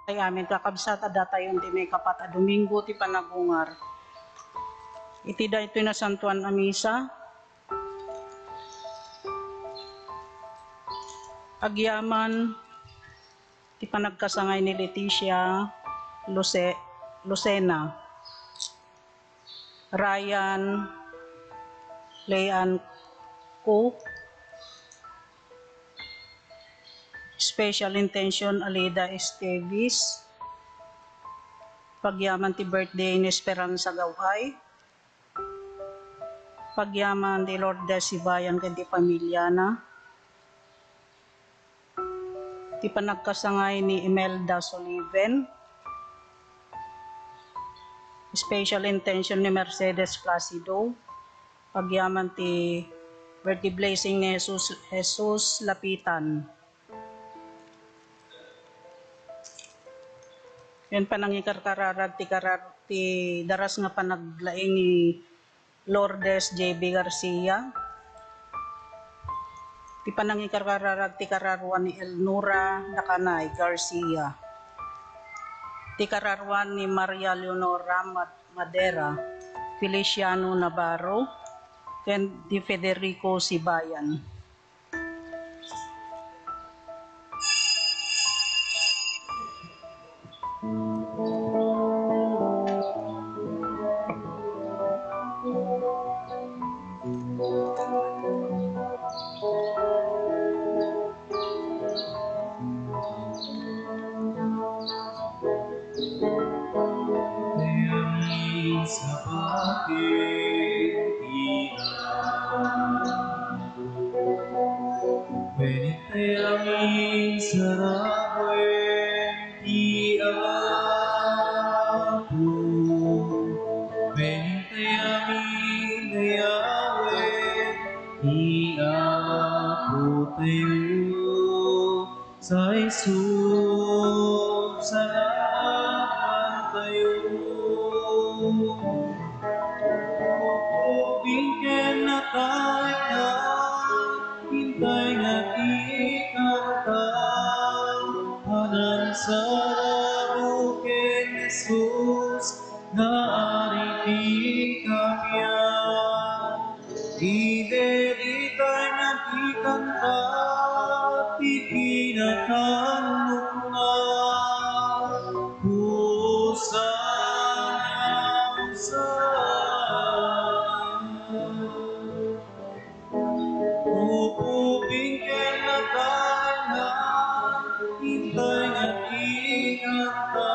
Ay amin kakabsata data yung di may kapata Domingo ti panagungar. Iti da ito na santuan a misa. Agyaman ti panagkasangay ni Leticia Lucena, Ryan Leanne Ko, Special Intention Alida Estevis, pagyaman ti birthday ni Esperanza Gaway, pagyaman ti Lourdes Sibayan ken ti pamilya na, ti panagkasangay ni Imelda Soliven, Special Intention ni Mercedes Placido, pagyaman ti birthday blessing ni Jesus Lapitan. Yan panangikarkararag ti daras nga panaglaing ni Lourdes J.B. Garcia. Ti panangikarkararag ti kararuan ni Elnura Dakanay Garcia. Ti kararuan ni Maria Leonora Madera Feliciano Navarro ken di Federico Sibayan. Sa aking Benitayangin sarapwen ti Apo, benitayangin na Yahweh ti Apo tayo, sa Jesus salamat tayo. Bingken na tayo, hintay na ikanta, hanan sa raro ken Jesus, naariti kanya. Ineritay na ikanta, titinatanong na, Hosana, Upuping kinakanan, hintay at inganta,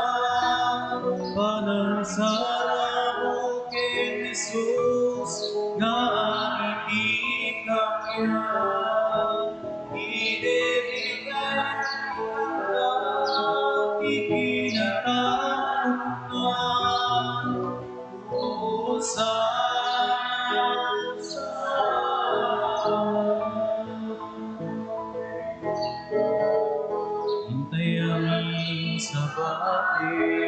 panansara mo kay Jesus, na itikak niya. Inibigay ikanta, ipinatatunan, Hintayamin sa batin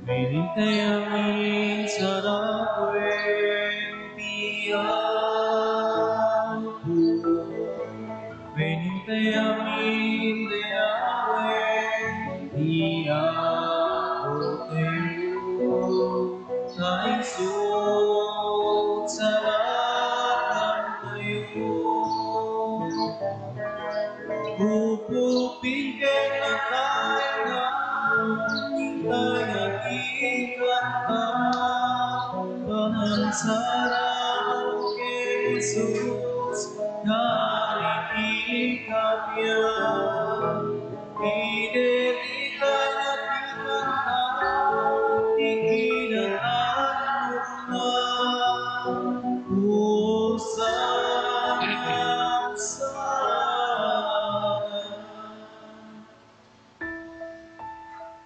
Hintayamin sa rapwen Tiyapo Hintayamin na Yahweh Tiyapo tayo sa isot sa Upuping kinakanan, hintay at ikanta, panansara mo kay Jesus, naritikap niya. Ineritay at ikanta, ikinatawag na, Hosana,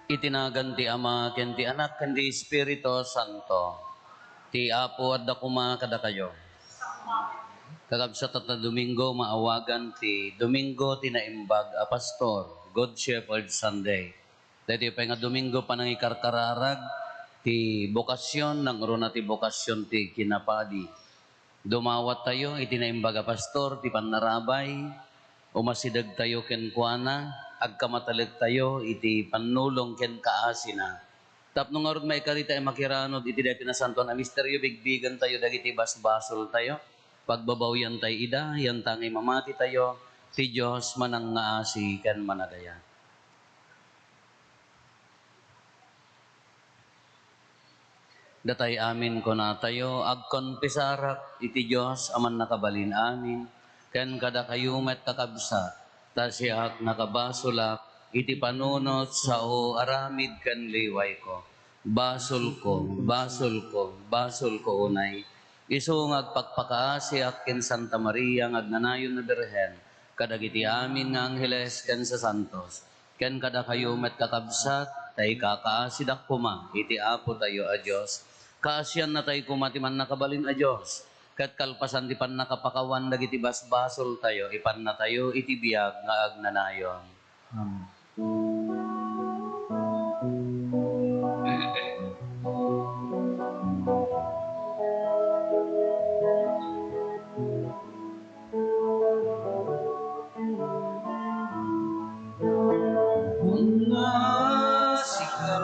Itinagan ti Ama, ken ti Anak, ken ti Espiritu Santo. Ti Apo at dakuma kada kayo. Kakabsat at na Domingo, maawagan ti Domingo tinaimbag a Pastor, Good Shepherd Sunday. Dahil pa nga Domingo pa nang ikarkararag, ti bokasyon, nang runa ti bokasyon ti kinapadi. Dumawat tayo, itinaimbag a Pastor, ti panarabay, Umasidag tayo ken kuana, agkamatalag tayo, iti panulong ken kaasina. Tapno nga ron may karita ay makiranod, iti dati na santo na misteryo, bigbigan tayo, dagiti basbasol tayo. Pagbabawyan tayo ida, yan tangay mamati tayo, ti Diyos manang ngaasi ken manadaya. Datay amin ko na tayo, agkonpesarak, iti Diyos aman nakabalin amin, ken kada kayumet kakabsat, ta siyak nakabasulak, iti panunot sa o aramid ken liway ko. Basol ko, basol ko, basol ko unay. Isu ngagpakpakaasiak ken Santa Maria ngagnanayon na Birhen, kadagiti amin nga angheles ken sa santos, ken kada kayumet kakabsat, tay kakaasidak kuma, iti apo tayo a Diyos. Kaasyan na tayo kumatiman nakabalin a Diyos. Kat kalpasan di pan nakapakawan dagiti basbasol tayo, ipan na tayo iti biyag nga agnanayon. Mga sikat,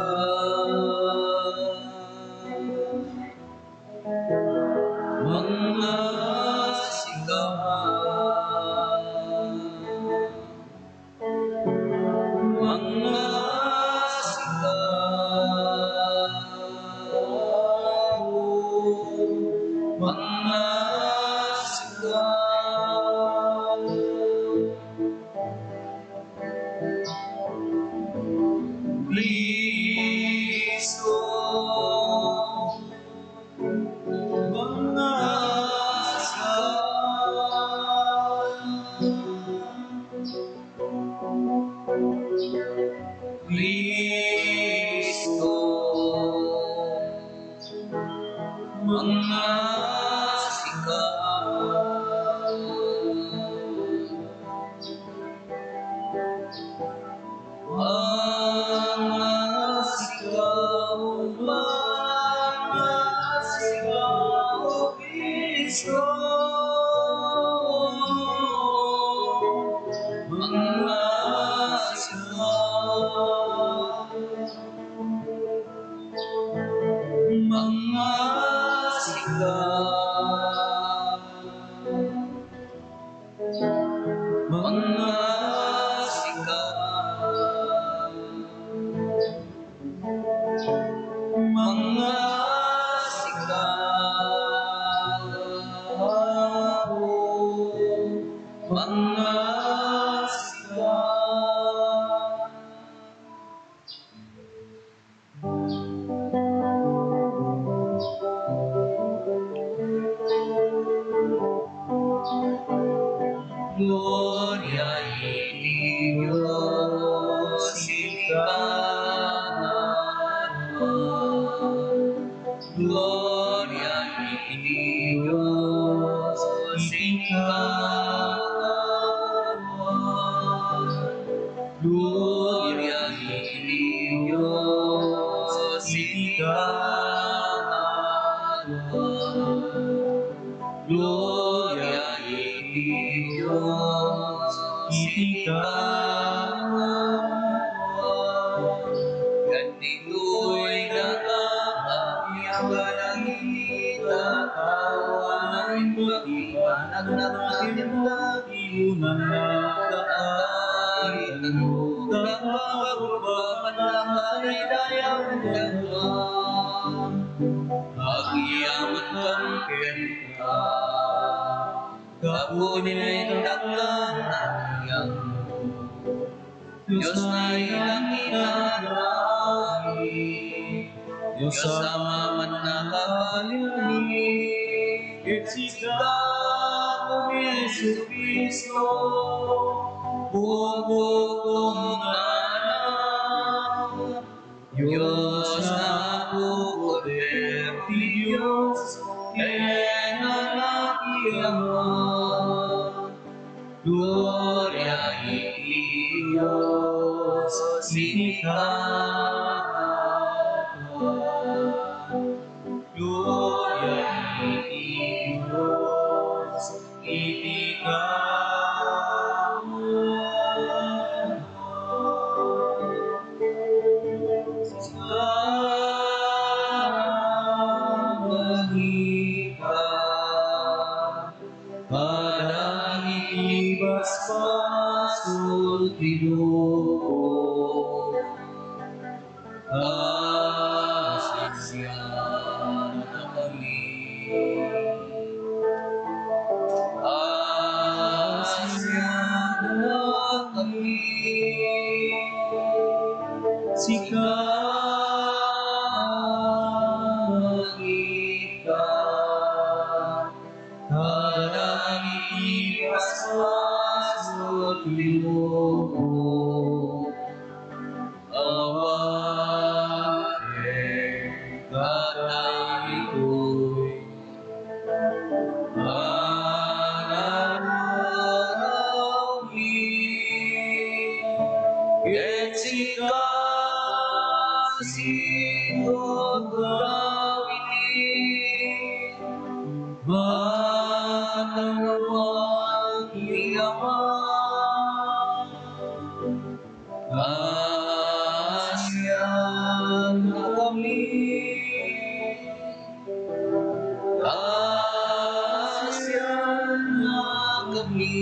mga sikat, mga sikat, mga Kristo, mga Kristo, mga Kristo, mga Gloria in Dios Gloria in Dios Gloria in Dios Gloria in Dios Ganito'y nakakapiyang ang initawan Pag-iwanag na inunan na kahit ano Kapagpapan na karidayang ganda Agyamat kang kenta Kapunin ay daklan ang Diyos na ilang inanay Diyos sama man nakapalini Itsika kong Yesu Cristo Bukong anak Diyos na pukoder di Diyos Kaya anak iyaman Gloria in Dios Gloria in Dios sultido. Asya na kami. Asya na kami. Sikangit ka, kadami paswasot limuho, awake katay ko'y mananawi, Jessica Sigogawiti, Matawag iyaman, Asyan na kami, Asyan na kami,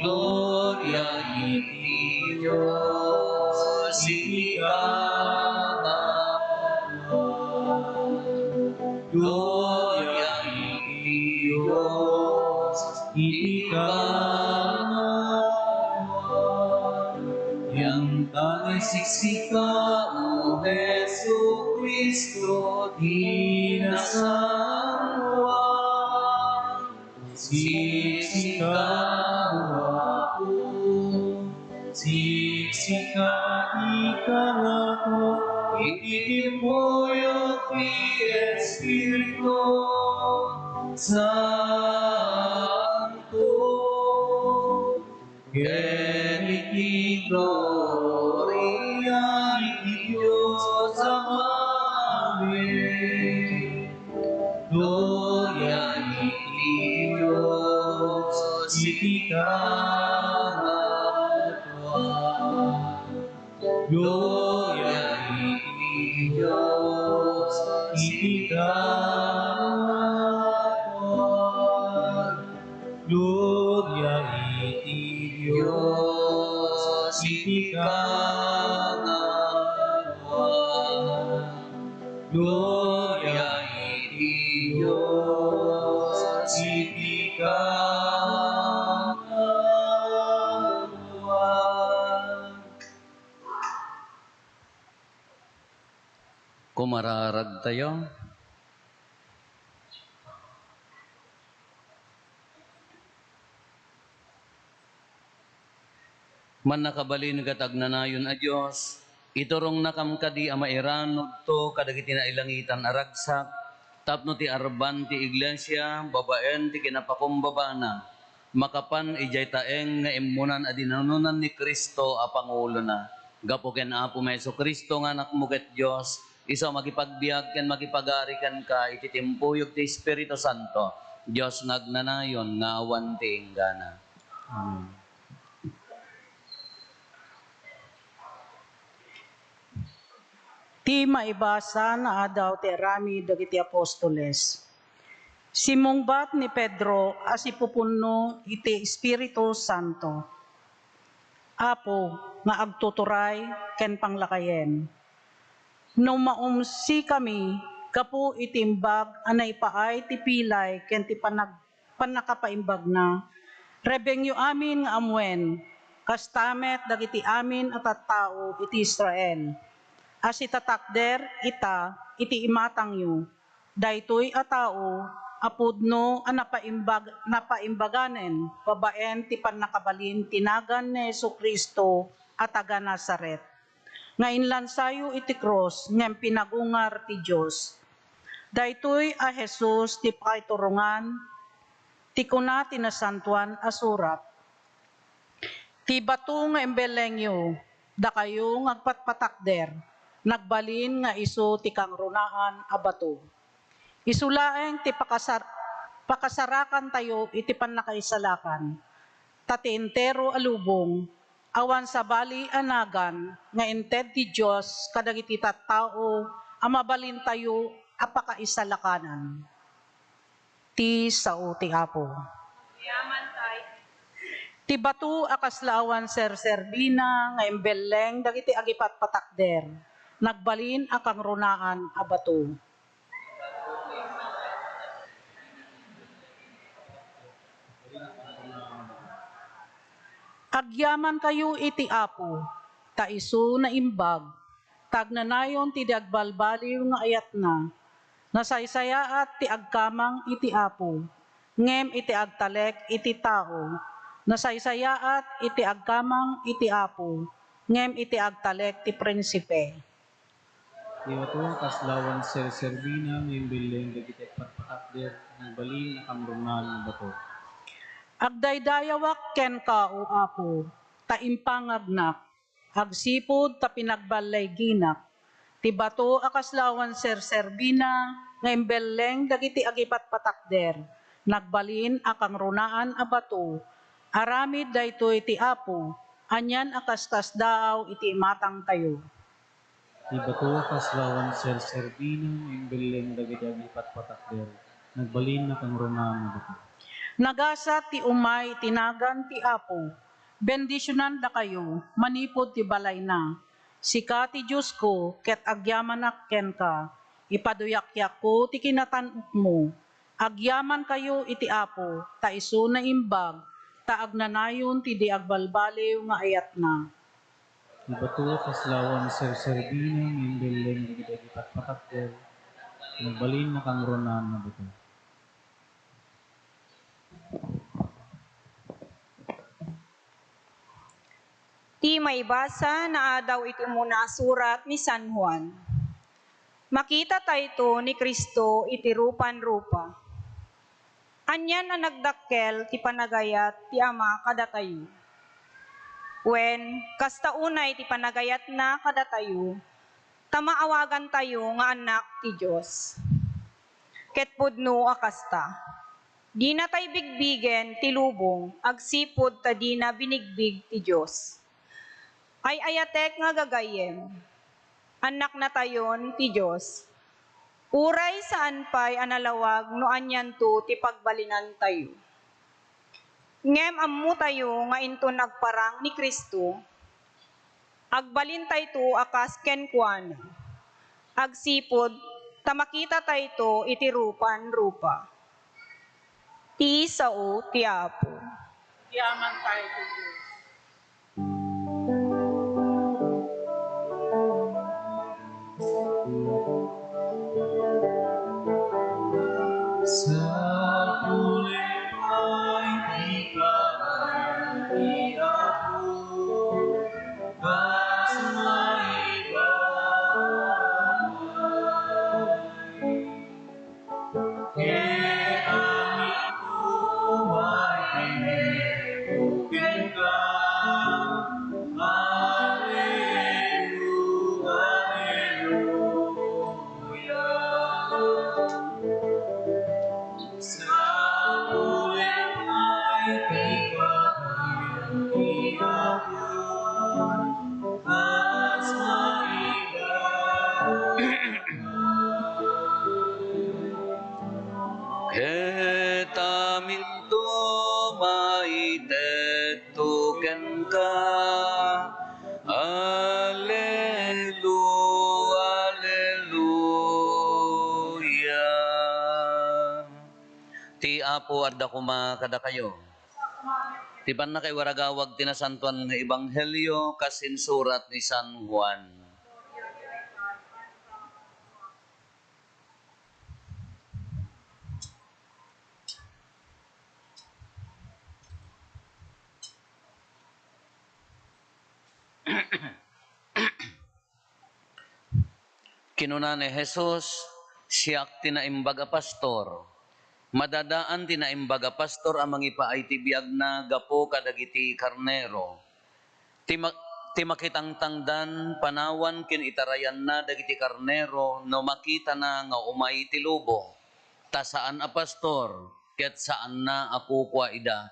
Gloria iti Diyos, Gloria iti Diyos, yang tanay siksika o Jesu Cristo, dinasantuan, siksika ako, siksika ikangako, ikikimpuyok ni Espiritu Santo, Geniti gloria iti Dios amame, gloria iti Dios iti kangatuan, gloria iti Dios iti kangatuan, gloria iti Diyos iti kangatuan, gloria iti Diyos iti kangatuan. Kumararag tayo. Man nakabalin katagnanayon a Diyos, iturong nakamkadi amairan to kadagiti na ilangitan aragsak, tapno ti arban ti iglesia, babaen ti kinapakumbabana, makapan ijay taeng nga imunan adinanunan ni Kristo a Pangulo na. Gapo ken Apo Meso Kristo nga anak mo ket Diyos, isa makipagbiag ken makipagarikan ka iti timpuyog ti Espiritu Santo, Diyos ngagnanayon nga awan ti inggana. Amen. Ti maibasa na adaw ti arami dagiti apostoles. Simungbat ni Pedro as ipupunno iti Espiritu Santo. Apo nga agtuturay ken panglakayen. No maumsi kami kapu itimbag anay paay ti pilay ken ti panakapaimbag na. Rebengyo amin nga amwen kastamet dagiti amin at tattao iti Israel. As itatakder ita iti imatang yu, daytoy a tao apudno a napaimbaganen babaen ti pannakabalin tinagan ni Jesu Kristo at taga Nazaret. Nga inlansayo iti cross ngem pinagungar ti Dios. Daytoy a Jesus ti pakaiturungan ti kuna tinasantuan a surat. Ti bato nga embelengyo da kayo ngagpatpatakder nagbalin nga iso ti kangrunaan a bato. Isulaeng ti pakasarakan tayo iti pannakaisalakan. Tati entero alubong, awan sa bali anagan, nga inted ti Diyos kadagiti tattao, amabalin tayo apakaisalakanan. Ti sao ti Apo. Ti batu akaslawan ser-serbina nga imbeleng dagiti agipat patakder. Nagbalin akang runaan a batu. Agyaman kayo iti apo, ta isu na imbag, tagnanayon ti dagbalbaliw nga ayat na, nasaysayaat ti agkamang iti apo, ngem iti agtalek iti tao, nasaysayaat iti agkamang iti apo, ngem iti agtalek ti prinsipe. Iwatong kaslawan ser-serbina ng bileng dagiti patpatakder ng balin ang runal ng bato. Agdaydayawak ken ka o apo, ta impangagnak, agsipod ta pinagbalay ginak, ti bato akaslawan ser-serbina, nga imbeleng dagiti agipat patakder, nagbalin akang runaan a bato, aramid daytoy ti apo, anyan akastas daaw iti matang tayo. Ibato kaslawan ser-serbina ng bileng dagiti patpatakder ng balin ang runal ng bato. Nagasa ti umay tinagan ti apo, bendisyonan da kayo, manipod ti balay na. Sika ti Diyos ko, ket agyamanak ken ka, ipaduyakyak ko ti kinatanok mo. Agyaman kayo iti apo, ta isu na imbag, ta agnanayon ti di agbalbaliw nga ayat na. Ibato kaslawan ser-serbina ng bileng dagiti patpatakder ng balin ang runal ng bato. Ti maibasa na adaw iti muna surat ni San Juan. Makita tayo ni Kristo iti rupan-rupa. Anyan na nagdakkel ti panagayat ti Ama kadatayo. Wen kastaunay ti panagayat na kadatayo, tamaawagan tayo nga anak ti Dios. Ket pudno akasta. Di na tay bigbigen ti lubong, agsipod ta di na binigbig ti Dios. Ay ayatek nga gagayem, anak na tayon ti Diyos. Uray saan pa'y analawag no anyan to ti pagbalinan tayo. Ngem ammo tayo nga into nagparang ni Kristo, agbalin tayo to akas kenkwana. Agsipod, tamakita tayo to iti rupan-rupa. Ti sao ti apo. Yaman tayo ti Diyos. Sa ulay di ka ay ako, kas maibay. Ke amin ko ay pinukin ka, Alleluia. Sa ulay di ako, kas Ketaminto maitetuken ka, Alleluia. Ti apo adda kuma kada kayo. Ti pan na kay waragawag tinasantuan nga ebanghelyo kasin surat ni San Juan. Kinuna ni Jesus, siyak tinaimbaga pastor. Madadaan tinaimbaga pastor amang ipaay ti biag na gapo kadagiti karnero. Ti makitang tangdan panawan kin itarayan na dagiti karnero no makita na nga umay ti lubo. Ta saan a pastor, ket saan na akukwa ida.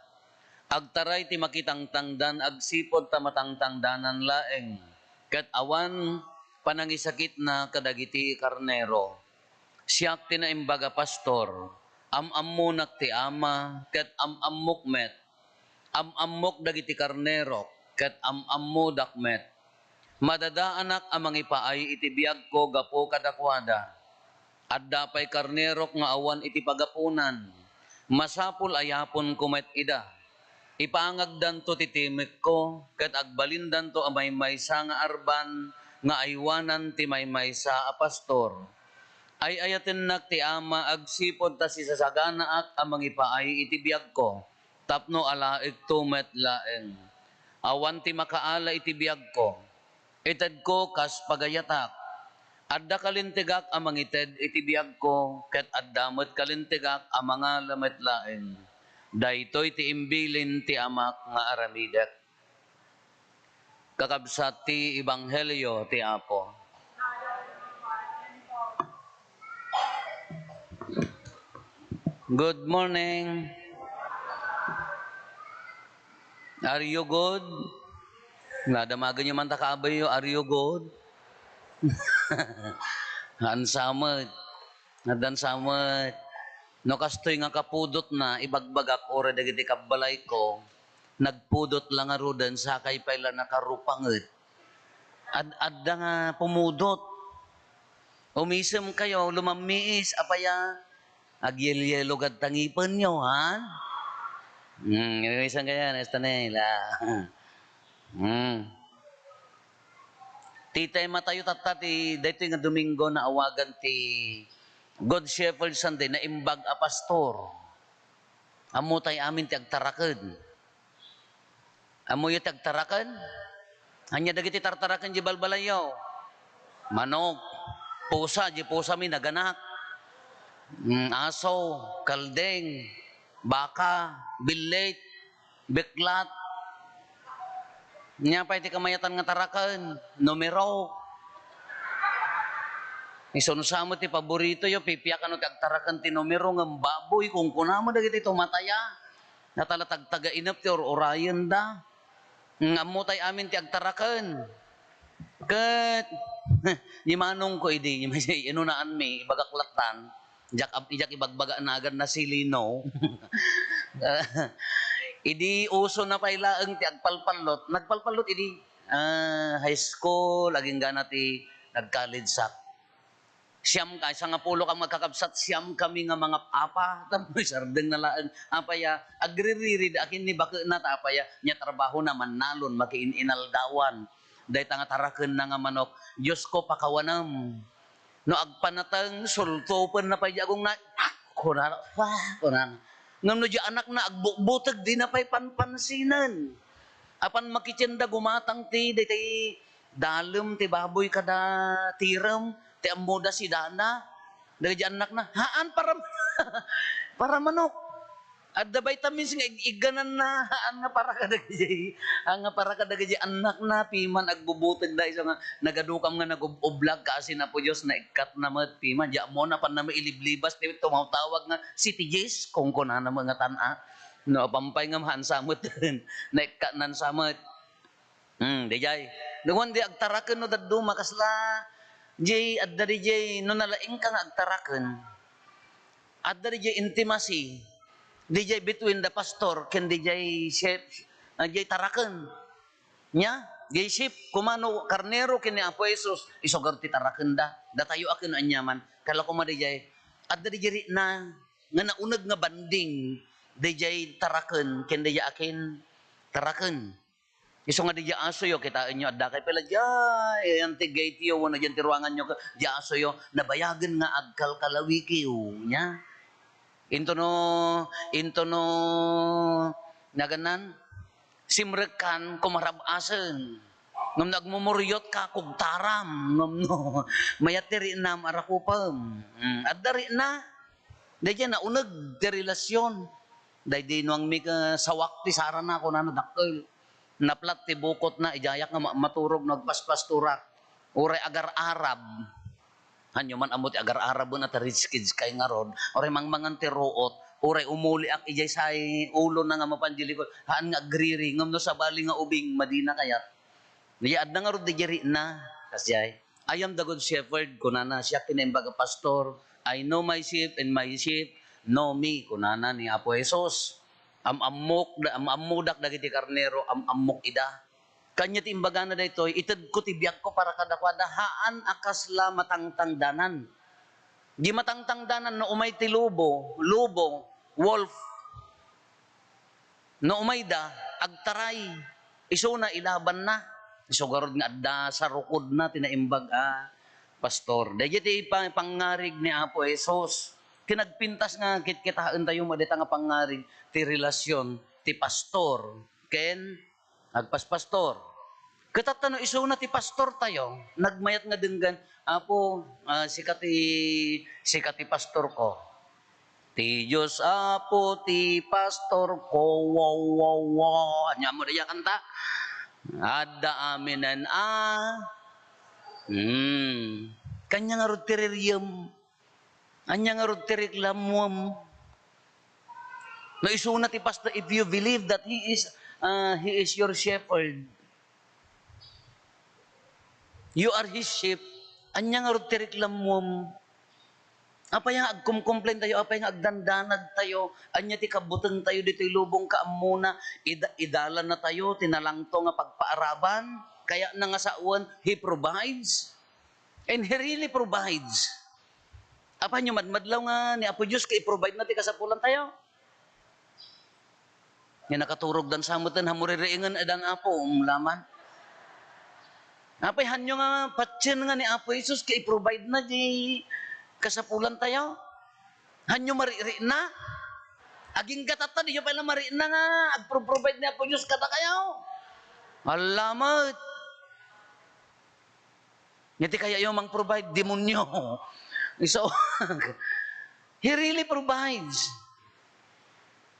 Agtaray ti makitang tangdan agsipod ta matangtangdanan laeng. Ket awan panangisakit na kadagiti karnero. Siyak tinaimbaga pastor, am-ammunak ti ama, ket am-ammukmet, Am-ammok dagiti karnero, ket am-ammo dakmet. Madadaanak amang ipaay iti biyag ko gapo kadakwada. Adda pay karnerok nga awan iti pagapunan. Masapul ayapon kumet ida. Ipangagdan to titimik ko, ket agbalindan to amay maysa nga arban, nga aywanan ti may maysa a pastor. Ay ayaten nak ti ama agsipod ta si sasaganaak amang ipaay iti biyag ko. Tapno alaik tumet laeng. Awan ti makaala iti biyag ko. Ited ko kas pagayatak. Adda kalintigak amang ited iti biyag ko, ket addamet kalintigak amang lamet laeng. Daytoy ti imbilin ti amak nga aramidek. Kakabsat ti Ebanghelyo ti Apo. Good morning. Are you good? Nadamagan nyo man takabay yo, are you good? Hansamot. Nadansamot. No kastoy nga kapudot na, ibagbagak ora dagiti kabalay ko, nagpudot lang nga rodan, sakay paila nakarupanget. Adda nga pumudot. Umisem kayo, lumamiis, apaya, agyel-yelo gad tangipan nyo, ha? Isan kaya, nesta nila. Titay matayo tatati, dito nga Domingo na awagan ti Good Shepherd Sunday na imbag a pastor. Amo tay amin ti agtaraken. Amo yu ti agtaraken? Hanya dagiti tartaraken di balbalayaw. Manok, pusa, di pusa mi naganak. Aso, kaldeng, baka, billet, beklat. Nya pa iti kamayatan nga taraken, numero. Isunusamo ti paborito yo, pipiyakan no ti agtaraken ti numero ng baboy, kung kunamo dagiti tumataya. Natalatagtaga inap ti orayan da. Ngamutay amin ti agtaraken. Ket, ni manong ko idi, inunaan mi, ibagaklatan, ijak ibagbaga na agad na silino. Idi uso na pailaeng ti agpalpalot. Nagpalpalot idi high school, aging gana ti nag-college sak. Siyam ka, isang apulo kang magkakabsat, siyam kami nga mga papa, tamoy sardeng na laan, apaya, agriririd, akin ni baka na apaya, niya trabaho naman nalon, makiininaldawan, dahi tanga taraken na nga manok, Diyos ko pakawanam, no agpanatang, sultopan na pa agong na, kunana, kunana, ngam no di anak na, agbutag, di na pa'y panpansinan, apan makitsyenda gumatang ti, dahi dalem, ti baboy kada tiram, ti amuda si Dana, dahil anak na, haan para, para manok. At the vitamins nga, iganan na, haan nga para kadagay, nga para kadagay anak na, piman, agbubutag da, isa nga, nagadukam nga, nag-ublag, kasi na po Diyos, na ikat na mat, piman, diya mo na, pan na mailiblibas, tumawag nga, City Jays, kung kuna na mga tana, no, pampay nga mahan samot, na ikat nan samot. Di jay, nung di agtaraken no, daddo, makasla, Jay, at dari Jay, no nalaing ka nga agtaraken, at dari Jay intimacy, DJ between the pastor can DJ chef, Jay taraken, nya, Jay chef, kumano karnero kini Apo Jesus, isogar ti taraken da, datayo akin anyaman, kala ko ma DJ, at dari Jay na, nga naunag nga banding, DJ taraken, ken DJ akin, taraken. Iso nga di aso yo, kitain nyo, adda kay pala jay, yung tigate yo, wala dyan tiruangan nyo, di aso yo, nabayagan nga agkalkalawiki yo, nya. Into no, naganan, simrekan, kumarabasan, ngam nagmumuryot ka, kugtaram, ngam no, mayatiri na marakupam, adda rin na, dahil na unag, ti relasyon, dahil di nuang may sawak, ti sara na ako na nadakkel, naplat ti bukot na ijayak nga maturog nagpaspasturak oray agar-arab hanyo man amot agar-arab na ta rich kids kay nga rod oray mangmangan ti ruot oray umuli ak ijay say ulo na nga mapandilikod haan nga agriri ngam no sa bali nga ubing madina kayat niya adda nga rod dijeri na kasjay I am the good shepherd kunana siya kinimbaga pastor I know my sheep and my sheep know me kunana ni Apo Jesus amudak dagiti karnero, amok ida. Kanya ti imbaga na daytoy, ited ko ti biyak ko para kadakwada, haan akasla matangtangdanan. Di matangtangdanan no umay ti lubo, wolf, no umay da, agtaray, iso na ilaban na. Iso garod nga adda sa rukod na tinaimbag pastor. Dahil ti pangarig ni Apo Esos. Kinagpintas nga kitkitaan tayo madita nga pangarig ti relasyon ti pastor. Ken agpaspastor. Katatano iso na ti pastor tayo. Nagmayat nga denggan, Apo, sikati pastor ko. Ti Diyos Apo, ti pastor ko, wow, wow, wow. Anya mo daya kanta? Ada aminan kanya nga rod tiririum. Anya nga rod tireklamum. No isuna ti pastor, if you believe that he is your shepherd, you are his sheep, anya nga rod tireklamum. Apa yang agkumkomplain tayo, apa yang agdandanag tayo, anya ti kabuteng tayo dito'y lubong kaamuna, idalan na tayo, tinalangto nga pagpaaraban, kaya na nga sa uwan, he provides. And he really provides. Apa nyo, madmadlaw nga ni Apo Diyos, kaya i-provide natin kasapulan tayo. Yan nakaturog dan samutan, hamuririingan edan Apo, umlaman. Apa hanyo nga, patsin nga ni Apo Jesus, kaya i-provide na di kasapulan tayo. Hanyo mariri na. Aging katata, di nyo pala mariri na nga, agpro-provide ni Apo Diyos kata kayo. Alamat. Ngiti kaya yung mang-provide, demonyo. So, he really provides.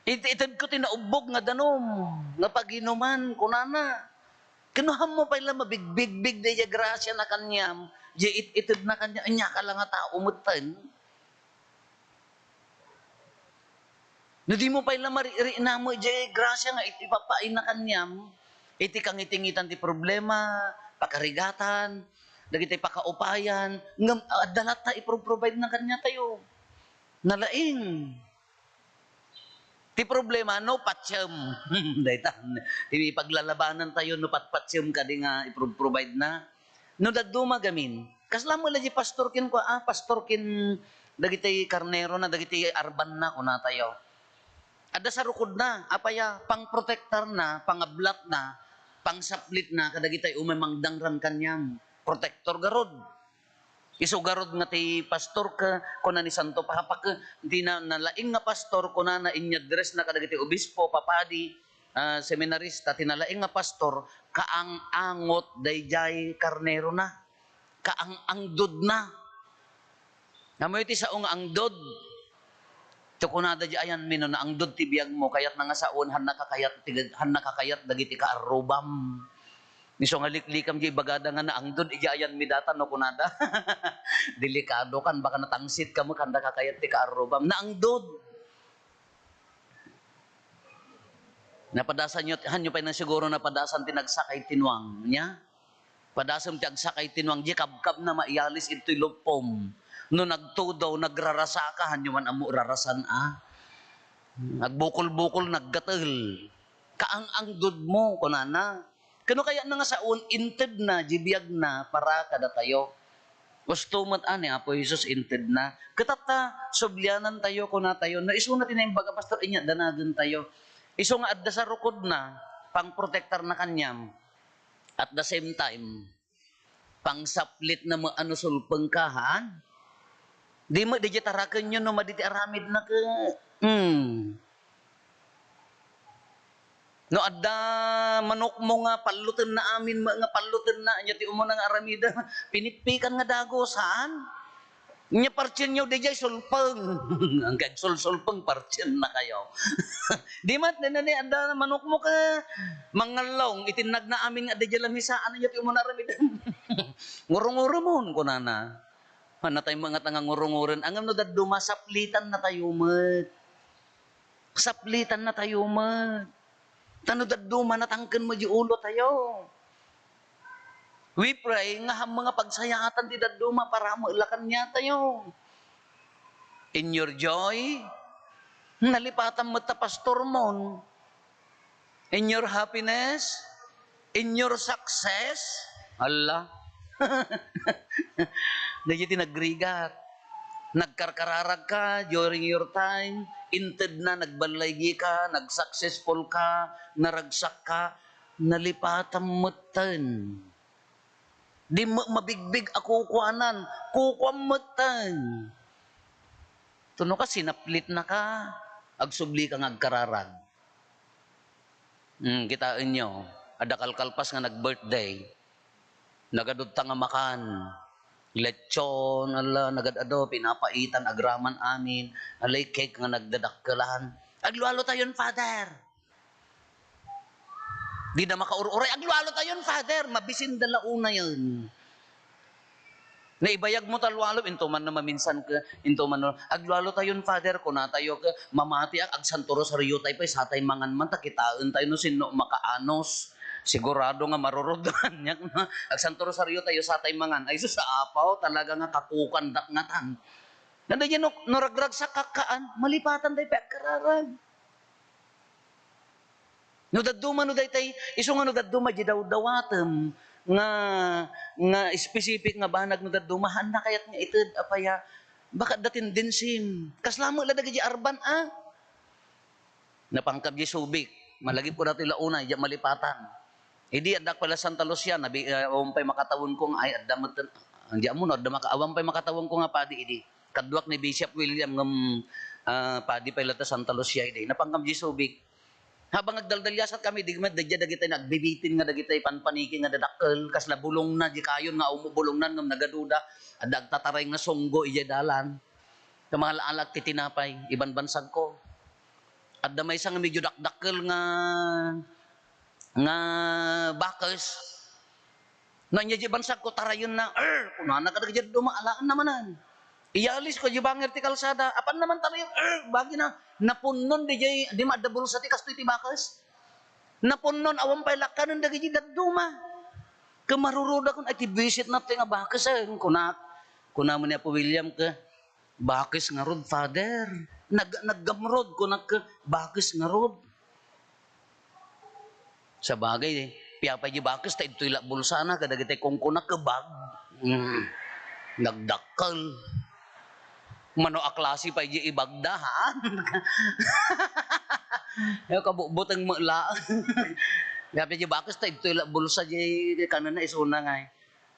Itad ko tinaubog nga danom, nga paginuman, kunana. Kinuham mo pa ila mabigbig-big de ya grasya na kanyam, di itad na kanya, anya ka lang nga tao umutan. No di mo pa ila mariri na mo, di grasya nga ipapain na kanyam, iti kang itingitan ti problema, pakarigatan, dagiti pakaupayan, ngam dalat ta ipro-provide na kanya tayo. Nalaing. Ti problema no patsyam. Daytan. Ti paglalabanan tayo no patpatsyam ka di nga ipro-provide na. No daduma gamin. Kasla mo lagi pastor kin ko pastor kin dagiti karnero na dagiti arban na kuna tayo. Ada sa rukod na, apaya pang-protector na, pang-ablat na, pang-saplit na kadagiti umemangdangran kanyang protector garod. Iso garod nga ti pastor ka kuna ni Santo Papa ka di na nalaing nga pastor kuna na inyadres na kadagiti obispo, papadi, seminarista tinalaing nga pastor kaang-angot dayjay karnero na. Kaang-angdod na. Amoy ti sao nga angdod. To kunada di ayan mino na angdod ti biyag mo kayat na nga saon han nakakayat dagiti kaarubam. Miso nga liklikam di bagada nga na angdod iyayan midatan no kunada. Delikado kan baka natangsit ka mo kanda kakayat ti kaarubam na angdod. Napadasan nyo, hanyo pa na siguro napadasan tinagsakay tinwang niya. Padasam ti agsakay tinwang di kabkab na maialis ito'y lupom. No nagtudaw, nagrarasa ka, hanyo man amo rarasan Nagbukol-bukol, naggatal. Kaang-angdod mo, kunana. Kano kaya na nga saon, inted na, jibiyag na, para kada tayo. Gusto mat ani, Apo Jesus, inted na. Katata, sublyanan tayo, kuna tayo. Na iso natin na yung baga, pastor, inya, danagan tayo. Iso nga adda sa rukod na, pang-protector na kanyam. At the same time, pang-saplit na ano sulpeng kahan. Di mo, di tarakan nyo, no, maditi aramid na ka. No, adda manok mo nga, palutin na amin, nga palutin na, anya ti umo nga aramida, pinitpikan nga dago, saan? Nya partyen nyo, di jay sulpeng. Ang kagsul-sulpeng, partyen na kayo. Di mat, adda manok mo ka, mangalong, itinag na amin nga, di jay lamisaan, anya ti umo nga aramida. Ngurong-ngurong mo, kunana. Na tayo mga tangangurunguran, angam no daduma, saplitan na tayo mat. Saplitan na tayo mat. Tano daduma, natangkan mo di ulo tayo. We pray nga mga pagsayatan di daduma para mo ilakan niya tayo. In your joy, Nalipatan mo ta pastor mo. In your happiness, in your success, Allah. Dahil tinagrigat. Nagkarkararag ka during your time, inted na nagbalaygi ka, nagsuccessful ka, naragsak ka, nalipatan mo tan. Di mabigbig ako kuanan, kukwamatan. Tuno ka, sinaplit na ka, agsubli ka ngagkararag. Kitain nyo, ada kalkalpas nga nag-birthday, nagadod ta nga makan, lechon, ala, nagadado, pinapaitan, agraman amin, alay cake nga nagdadakkelan. Aglualo tayon, Father. Di na makaururay, aglualo tayon, Father. Mabisin dala una yun. Naibayag mo talwalo, into man na maminsan ka, into man na, aglualo tayon, Father, kung natayo ka, mamati ag santoro sa riyo tayo pa, satay mangan man, takitaan tayo no, sino makaanos. Sigurado nga marurudan niya na agsantoro sa riyo tayo sa tay mangan ay sa apaw talaga nga kakukan dakngatan. Nanda niya no ragrag sa kakaan malipatan day pagkararag. No daduma no daytay iso nga no daduma di daw-dawatem nga specific nga banag no dadumahan na kayat nga ited apaya baka datin dinsim. Kaslamo la dagi arban napangkab di subik malagip ko dati launa di malipatan. Hindi adak pala Santa Lucia nabi umpay makatawon ko ay adamot hindi mo no makaawan pay makatawon ko nga padi idi kadwak ni Bishop William ngam padi pay lata Santa Lucia idi napangkam Gisubik habang nagdaldalyasat kami digmed dadya dagitay nagbibitin nga dagitay panpaniki nga dadakkel kasla bulong na di kayon nga umubulongnan ngam nagaduda adag tataray nga songgo iya dalan kamahal-alak ti tinapay iban bansag ko adda may sang medyo dakdakkel nga bakes nanya di bansag ko tarayon na kunana ka dagiti dumaalaan namanan iyalis ko di banger ti kalsada apan naman tarayon bagi na napunnon di madabul sa ti kastoy ti bakes napunnon awan pay lakanon dagiti daduma kamaruruda kun ay ti visit na ti nga bakes kuna mo ni Apo William ka bakes nga rod Father naggamrod kunak bakes nga rod. Sa bagay, piyapay di bakis, ta ito'y bulsa na, kadagitay kung kunak kabag. Nagdakal. Mano aklasi pa di ibagdahan. Kabubutang mula. Piyapay di bakis, ta ito'y bulsa di kanan na isuna nga.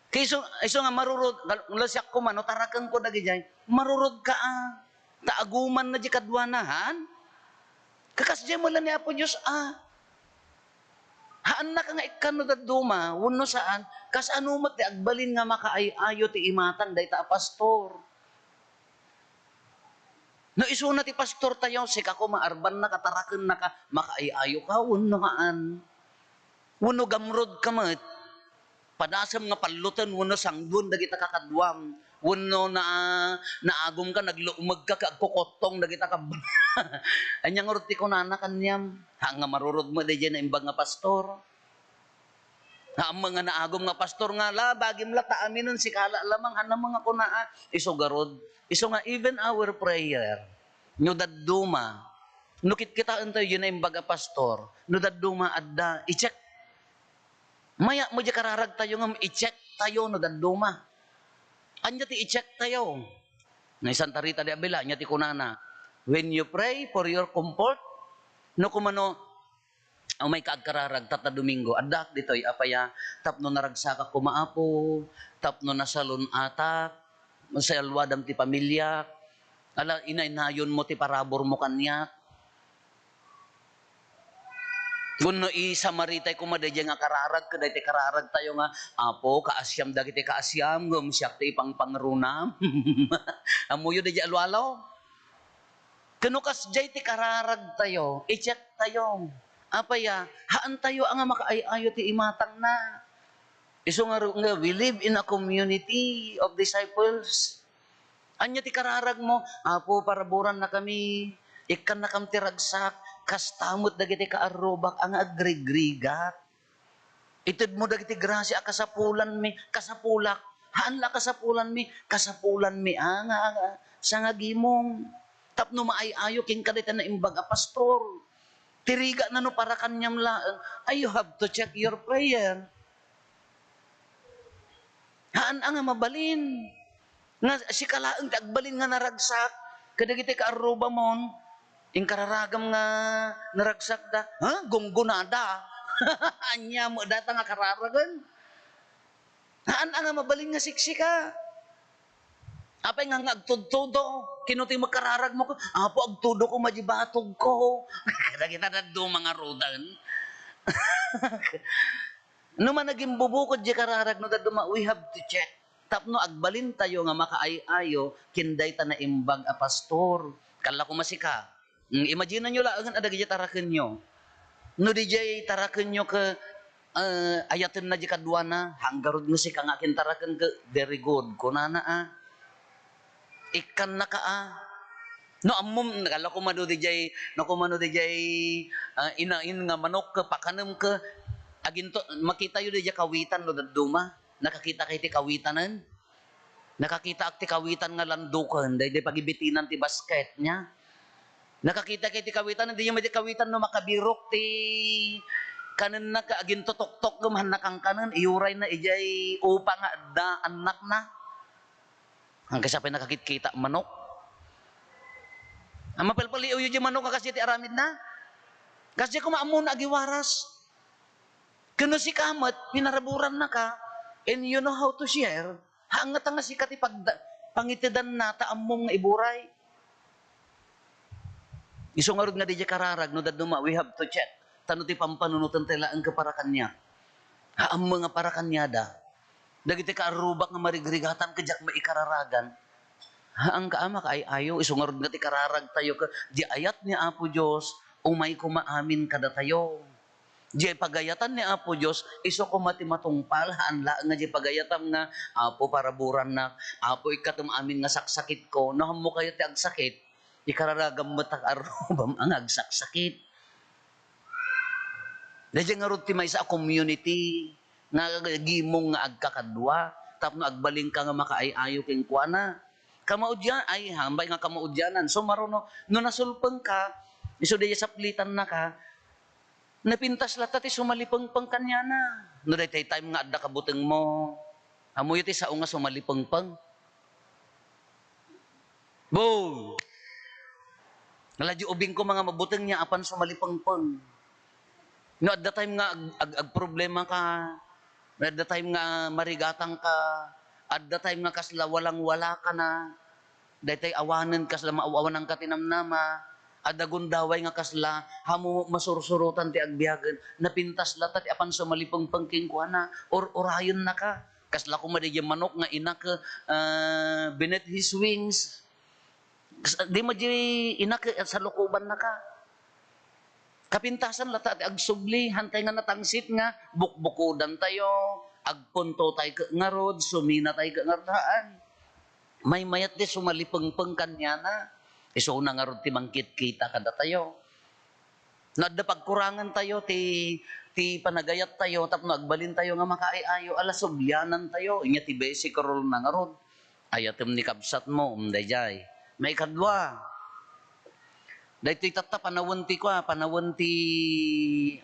Kaya iso nga marurod, lasyak ko man, tarakan ko dagi dyan, marurod ka taaguman na di kadwanahan. Kakas dyan mo lang ni Apo Diyos haan na ka nga ikano daduma, wano saan, kas anumat ti agbalin nga makaayo ti imatan, day ta pastor. No isuna ti pastor tayo, sika ko maarban na katarakan na ka, makaayo ka, wano haan. Wano gamrod ka mat, padasam nga palutan, wano sangdun, dagita kakadwam, wano naagom ka, nagluumag ka, kagkukotong, dagita ka, anyang urti ko na kanyam, nga marurod mo day na imbang nga pastor. Ang mga naagom nga pastor nga la, bagim la taaminon si kala lamang hanang mga kunaa. Iso garod, iso nga even our prayer, no daduma, no kitkitaan tayo yun na imbaga pastor, no daduma adda, i-check. Maya mo di kararag tayo nga, i-check tayo no daduma. Anya ti i-check tayo. Nga isang tarita di abila, anya ti kunana, when you pray for your comfort, no kumano, may kaagkararag tata Domingo, adak dito'y apaya, tapno naragsaka kumaapo, tapno nasalon atak, sa alwadam ti pamilya, ala inainayon mo ti parabor mo kanya. Kuno isamaritay kumadaya nga kararag, kaday ti kararag tayo nga, apo, kaasyam dagiti kaasyam, gumsyak ti ipang pangrunam. Amuyo da alwalaw. Kano kasjay ti kararag tayo, i-check tayo. Apaya, haan tayo ang makaayo ti imatang na. Iso nga we live in a community of disciples. Anya ti kararag mo, apo paraburan na kami, ikan na kam ti ragsak, kastamot dagiti kaarubak ang agrigrigat. Itud mo dagiti grasya kasapulan mi, kasapulak. Haan la kasapulan mi, kasapulan mi sa nga gimong. Tapno maayayo king kadita na imbag a pastor. Tiriga na no para kanyam laang. You have to check your prayer. Haan nga mabalin. Nga si kalaang agbalin nga naragsak. Kadagiti ka aruba mon. Ing kararagam nga naragsak da. Gunggunada. Anya mo data nga kararagan. Haan nga mabalin nga siksika. Apay nga agtudtudo, kinuti magkararag mo ko, apo agtudo ko majibatog ko. Kada kita na do mga rodan. No man naging bubukod di kararag no daduma, we have to check. Tapno agbalin tayo nga makaayayo, kinday ta na imbag a pastor. Kala ko masika. Imagine nyo lang, ada gaya tarakin nyo. No di jay tarakin nyo ka, ayatin na di kadwa na, hanggarod nga si ka nga kintarakin ka, very good. Kunana ikan na ka no amom nakala ko mano di jay inain nga manok ka pakanam ka aginto makita yu di jay kawitan no daduma nakakita kay ti kawitanan nakakita ak ti kawitan nga landukan day pagibitinan ti basket nya nakakita kay ti kawitan di yu ti kawitan no makabirok ti kanen na ka aginto tok-tok gumahan nakang kanen iuray na ijay upa nga da anak na hanggang sa pinakakita manok. Ang mapalpaliw yung manok kasi ti aramid na. Kasi kumaamon na agiwaras. Kuno si kamat, pinaraburan na ka, and you know how to share, hangat nga si kati pangitidan na taamong iburay. Isungarod nga di kararag, no daduma, we have to check. Tano ti pampanunutan tila ang kaparakan niya. Haam mga parakan niya da. Dagiti ka arubak nga marigrigatan kajak maikararagan. Ang kaama ka ay ayo, isungarod nga ti kararag tayo ka, di ayat ni Apo Diyos, umay kumaamin kada tayo. Di pagayatan ni Apo Diyos, iso kumati matungpal, haanla nga di pagayatam nga, Apo paraburan na, Apo ikatum amin nga saksakit ko, naham mo kayo ti agsakit, ikararagam matak arubam ang agsaksakit. Dahil nga rin ti may sa community, nga gimong nga agkakadwa, tapno agbaling ka nga makaayayo king kuana. Kamaudyan, ay hambay nga kamaudyanan. So maruno, no nasulpeng ka, iso daya saplitan na ka, napintas latat sumalipeng-peng kanya na. No day time nga adda kabuteng mo, amoy ti sao nga sumalipeng-peng. Boom! Naladyo ubing ko mga mabuteng niya apan sumalipeng-peng. No at the time nga ag-problema ka, at the time nga marigatang ka, at the time nga kasla walang-wala ka na, dahil awanan kasla maawanan ka tinamnama, at dagundaway nga kasla, hamo masursurutan ti agbiyagan, napintas latat apan sumalipang pangkingkuana, or orayon na ka, kasla kumadigyan manok nga ina ka, beneath his wings, di mo di ina ka sa lukuban na ka. Kapintasan latat agsubli, hantay nga natangsit nga, bukbukudan tayo, agpunto tayo nga rod, sumina tayo nga raan. May mayat di sumalipeng-peng kanya na, iso na nga rod ti mangkit-kita kada tayo. Nadda pagkurangan tayo, ti panagayat tayo, tapno agbalin tayo nga makaayayo, ala subyanan tayo, inya ti basic role na nga rod. Ayatem ni kabsat mo, dayjay. May kadwa. Dahil tata panawanti ko, panawanti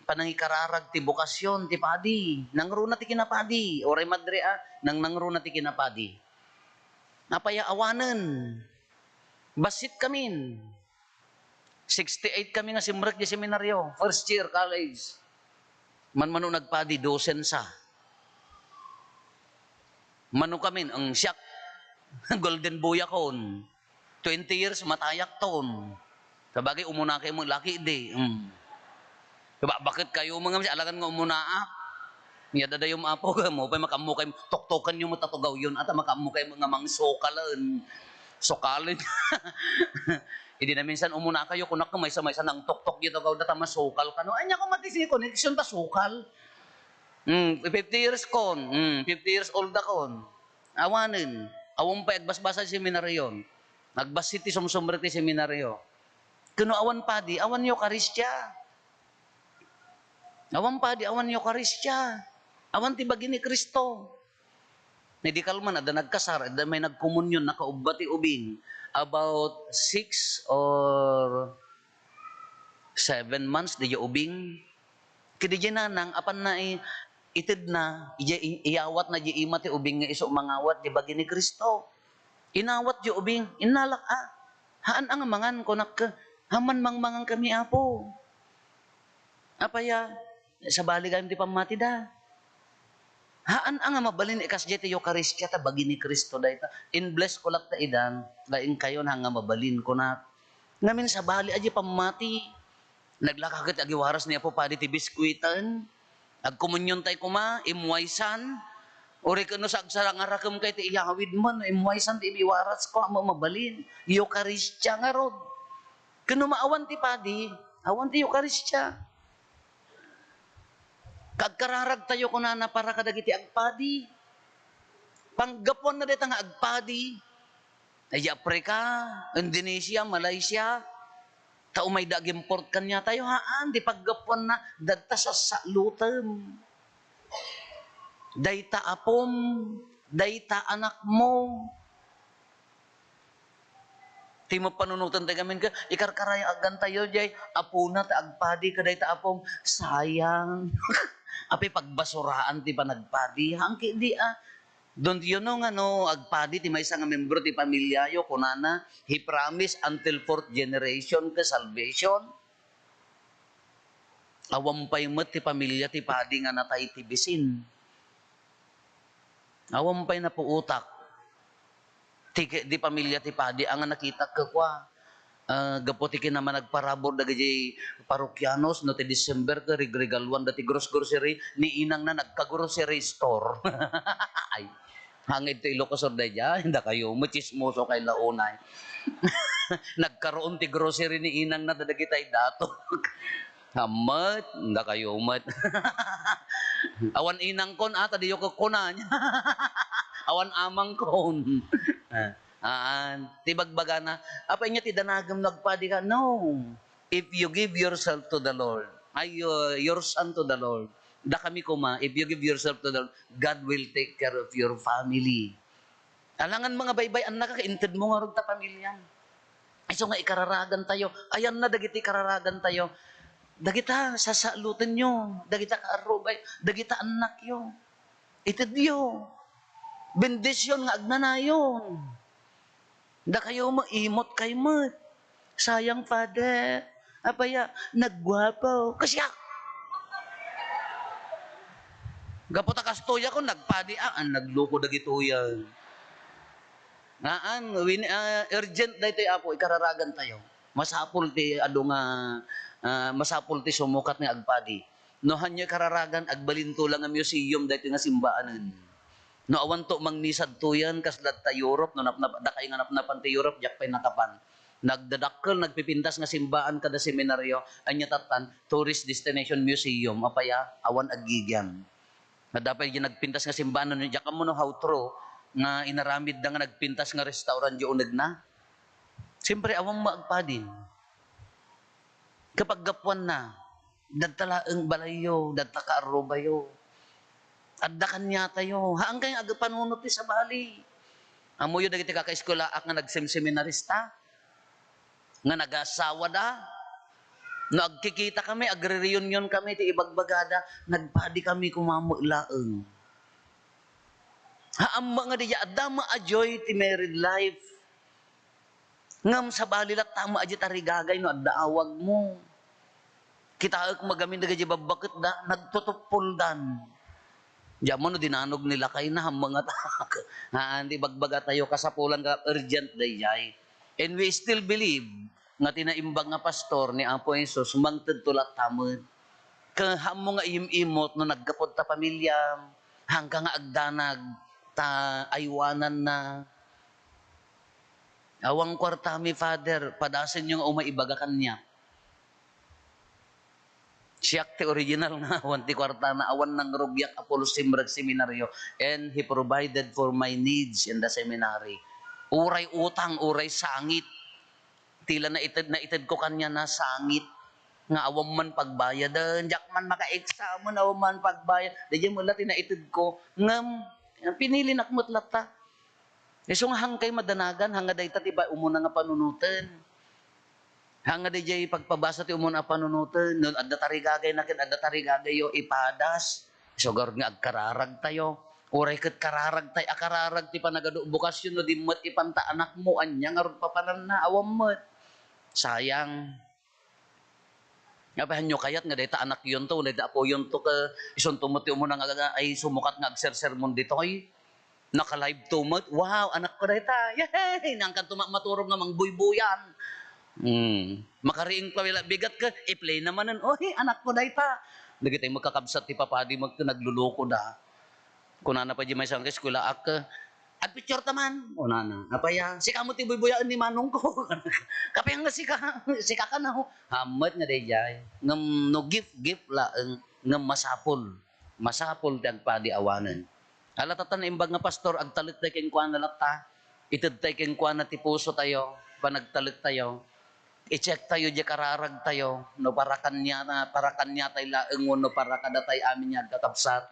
panangikararag ti bukasyon, ti padi. Nangruna ti kinapadi. Oray madre nangruna ti kinapadi. Napaya awanan. Basit kami. 68 kami nga simrek di seminaryo. First year college. Man-mano nagpadi, dosensa. Mano kami, ang siyak. Golden boy akon. 20 years, matayak ton. Sabagay, umuna kayo mong laki, di. Diba, bakit kayo mga alagan nga umunaak? Yada yung apo ka mo, pa makamukay mo, toktokan yung matatugaw yun, at makamukay mga mang sokalan. Sokalin. Hindi na minsan umuna kayo, kunak ka may sa ng toktok yun, tagaw data masokal ka. No? Anya ko matisi, connection ta sokal. 50 years kon, 50 years old akon. Awanin. Awang pa, agbasbasa seminaryo. Agbasit ti sumsumre ti seminaryo. Kuno awan padi, awan Eukaristya. Awan padi, awan Eukaristya. Awan ti bagi ni Kristo. Medikal man, ada nagkasar, ada may nagkomunyon, nakaubati ubing. About 6 or 7 months, di ubing. Kadi dyan nang, apan na itid na, iyawat na di imati ubing nga iso mangawat, di bagi ni Kristo. Inawat di ubing, inalak haan ang mangan ko haman mangmangan kami apo. Apaya, sa bali kami di pamati da. Haan ang mabalin ikas jete Eucharistia ta bagi ni Kristo dayta. In bless ko lak ta idan, laing kayo na nga mabalin ko na. Ngamin sa bali aji pamati. Naglakagat agi waras niya po padi ti biskwitan. Agkomunyon tay kuma, imwaysan. Uri kano sa agsarang arakam kay ti iyawid man, imwaysan ti ibiwaras ko ama mabalin. Eucharistia nga rod. Kano maawan ti padi, awan ti Eucharistia. Kagkararag tayo ko na para kadagiti agpadi. Panggapon na dito nga agpadi. Ay Africa, Indonesia, Malaysia. Tao may dag-import kanya tayo haan. Di paggapon na dadta sa salutem. Dayta apom. Dayta anak mo. Di mo panunutan tayo gamin ka. Ikarkaraya agan tayo jay. Apuna ta agpadi ka dayta apom. Sayang. Api pagbasuraan ti panagpadi, hangki di Don't you know nga no, agpadi ti may nga membro ti pamilyayo, kunana, he promised until 4th generation ka salvation. Awampay met ti pamilya ti padi nga natay ti bisin. Awampay na po utak. Di pamilya ti padi, ang nakita ka kwa. Gaputi naman nagparabor dagay parokyanos no ti December ka regregaluan dati grocery ni inang na nagka-grocery store. Ay, hangid ti Ilocos Ordaya, hindi kayo machismoso kay launay. Nagkaroon ti grocery ni inang na dagay tay dato. Hamat, hindi kayo umat. Awan inang kon ata di yo ko kunanya. Awan amang kon. Tibagbaga na, apa niya ti danagam nagpadi ka? No. If you give yourself to the Lord, your son to the Lord, da kami kuma, if you give yourself to the Lord, God will take care of your family. Alangan mga baybay, ang nakakaintid mo nga rin ta pamilya. So nga ikararagan tayo, ayan na dagiti kararagan tayo, dagita sasalutin nyo, dagita kaarubay, dagita anak yo, itid yo, bendisyon nga agnanayon. Da kayo maimot kay mat. Sayang, Father. Apaya, nagwapo. Kasya. Gaputa kastoya ko, nagpadi. Nagluko dagituyan. Urgent da ito apo, ikararagan tayo. Masapul ti, masapul ti sumukat ni agpadi. Nohan nyo kararagan, agbalinto lang ang museum da ito nga simbaanan. No awan to mangnisad to yan kaslat ta Europe no dakay nga napnapan ti Europe jak pay nakapan nagdadakkel nagpipintas nga simbaan kada seminaryo anya tatan tourist destination museum apaya awan agigyan na dapat yung nagpintas nga simbaan no jak mo no how true nga inaramid da nga nagpintas nga restaurant yo uneg na siyempre awang maagpadin kapag gapuan na dadtalaeng balayo dadta ka arubayo adda kanya tayo. Haang kayong agapanunot ti sa bali. Amoyo dagiti kaka-eskwela ak nga nagsemseminarista. Nga nag-asawa da. No agkikita kami, agre-reunion kami ti ibagbagada. Nagpadi kami kumamulaeng. Haam mga diya, adda ma-ajoy ti married life. Ngam sa bali lak tama aji tarigagay no adda awag mo. Kita ak magamin dagiti babakit da, nagtutupuldan. Diyan mo no dinanog nila kay na mga tak. Hindi bagbaga tayo kasapulan ka urgent dayay. And we still believe nga tinaimbag nga pastor ni Apo Jesus mangted tulat tamad. Kaham mo nga imot no nagkapod ta pamilya hanggang nga agdanag ta aywanan na. Awang kwarta mi Father padasin yung umaibaga kanya. Siyak ti original nga awan ti kwarta na awan ng rubyak Apollo Simrag Seminaryo and he provided for my needs in the seminary. Uray utang, uray sangit. Tila na itid ko kanya na sangit. Nga awam man pagbayadan, jak man maka-exam, awam man pagbayad. Dahil mo lang tinaitid ko, ngam, Pinili nakmat lata. Isong hangkay madanagan, hanga day tatiba umuna nga panunutan. Hanga day jay pagpabasa ti umuna panunutan, nun adda tarigagay nakin, adda tarigagay yo ipadas. So garod nga agkararag tayo. Uray kat kararag tayo, akararag ti panagado bukasyon no dimot ipanta anak mo, anya nga ron papanan na, awam mo. Sayang. Ngapahan nyo kayat nga dahita anak yun to, dahita ako yun to ka, ison tumuti mo na nga ay sumukat nga agsersermon dito ay naka-live tumot. Wow, anak ko dahita. Yay! Nangkan maturog nga mangbuybuyan. Makariing pa bigat ka, i-play naman nun. Oy, anak ko dahita. Nagitay magkakabsat ti papadi nagluloko da. Kunana pa di may isang eskwela ak, at picture taman. O nana, apaya, sika mo ti buybuyaan ni manong ko. Kapaya nga sika ka na ho. Hamat nga day jay. Ngam no gift laeng ngam masapol. Masapol ti agpadi awanan. Alatatan na imbag nga pastor, agtalit tayo keng kuwan na lata. Itid tayo keng kuwan na ti puso tayo. Panagtalit tayo. I-check tayo, di kararag tayo. No parakan niya tayo laeng no para kada tayo amin niya kakapsat.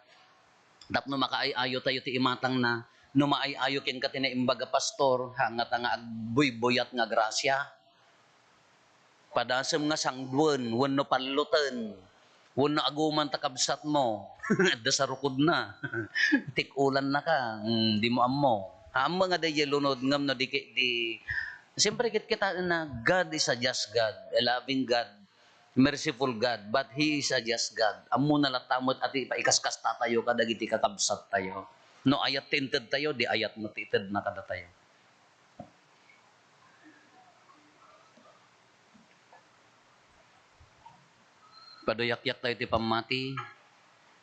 Tapno makaayayo tayo ti imatang na. No maayayo ken katina imbaga pastor, hangat nga agbuyboyat nga grasya. Padasem nga sangduan, wenno pallutan. Wenno aguman takabsat mo. Adda sa rukod na. Tikulan na ka, di mo ammo. Amo nga day lunod ngam no di siyempre kita na God is a just God, a loving God, merciful God, but He is a just God. Amo na latamot at ipaikaskas tayo kadagiti kakabsat tayo. No ayat tinted tayo, di ayat mo tited na kada tayo. Padoyak-yak tayo ti pamati.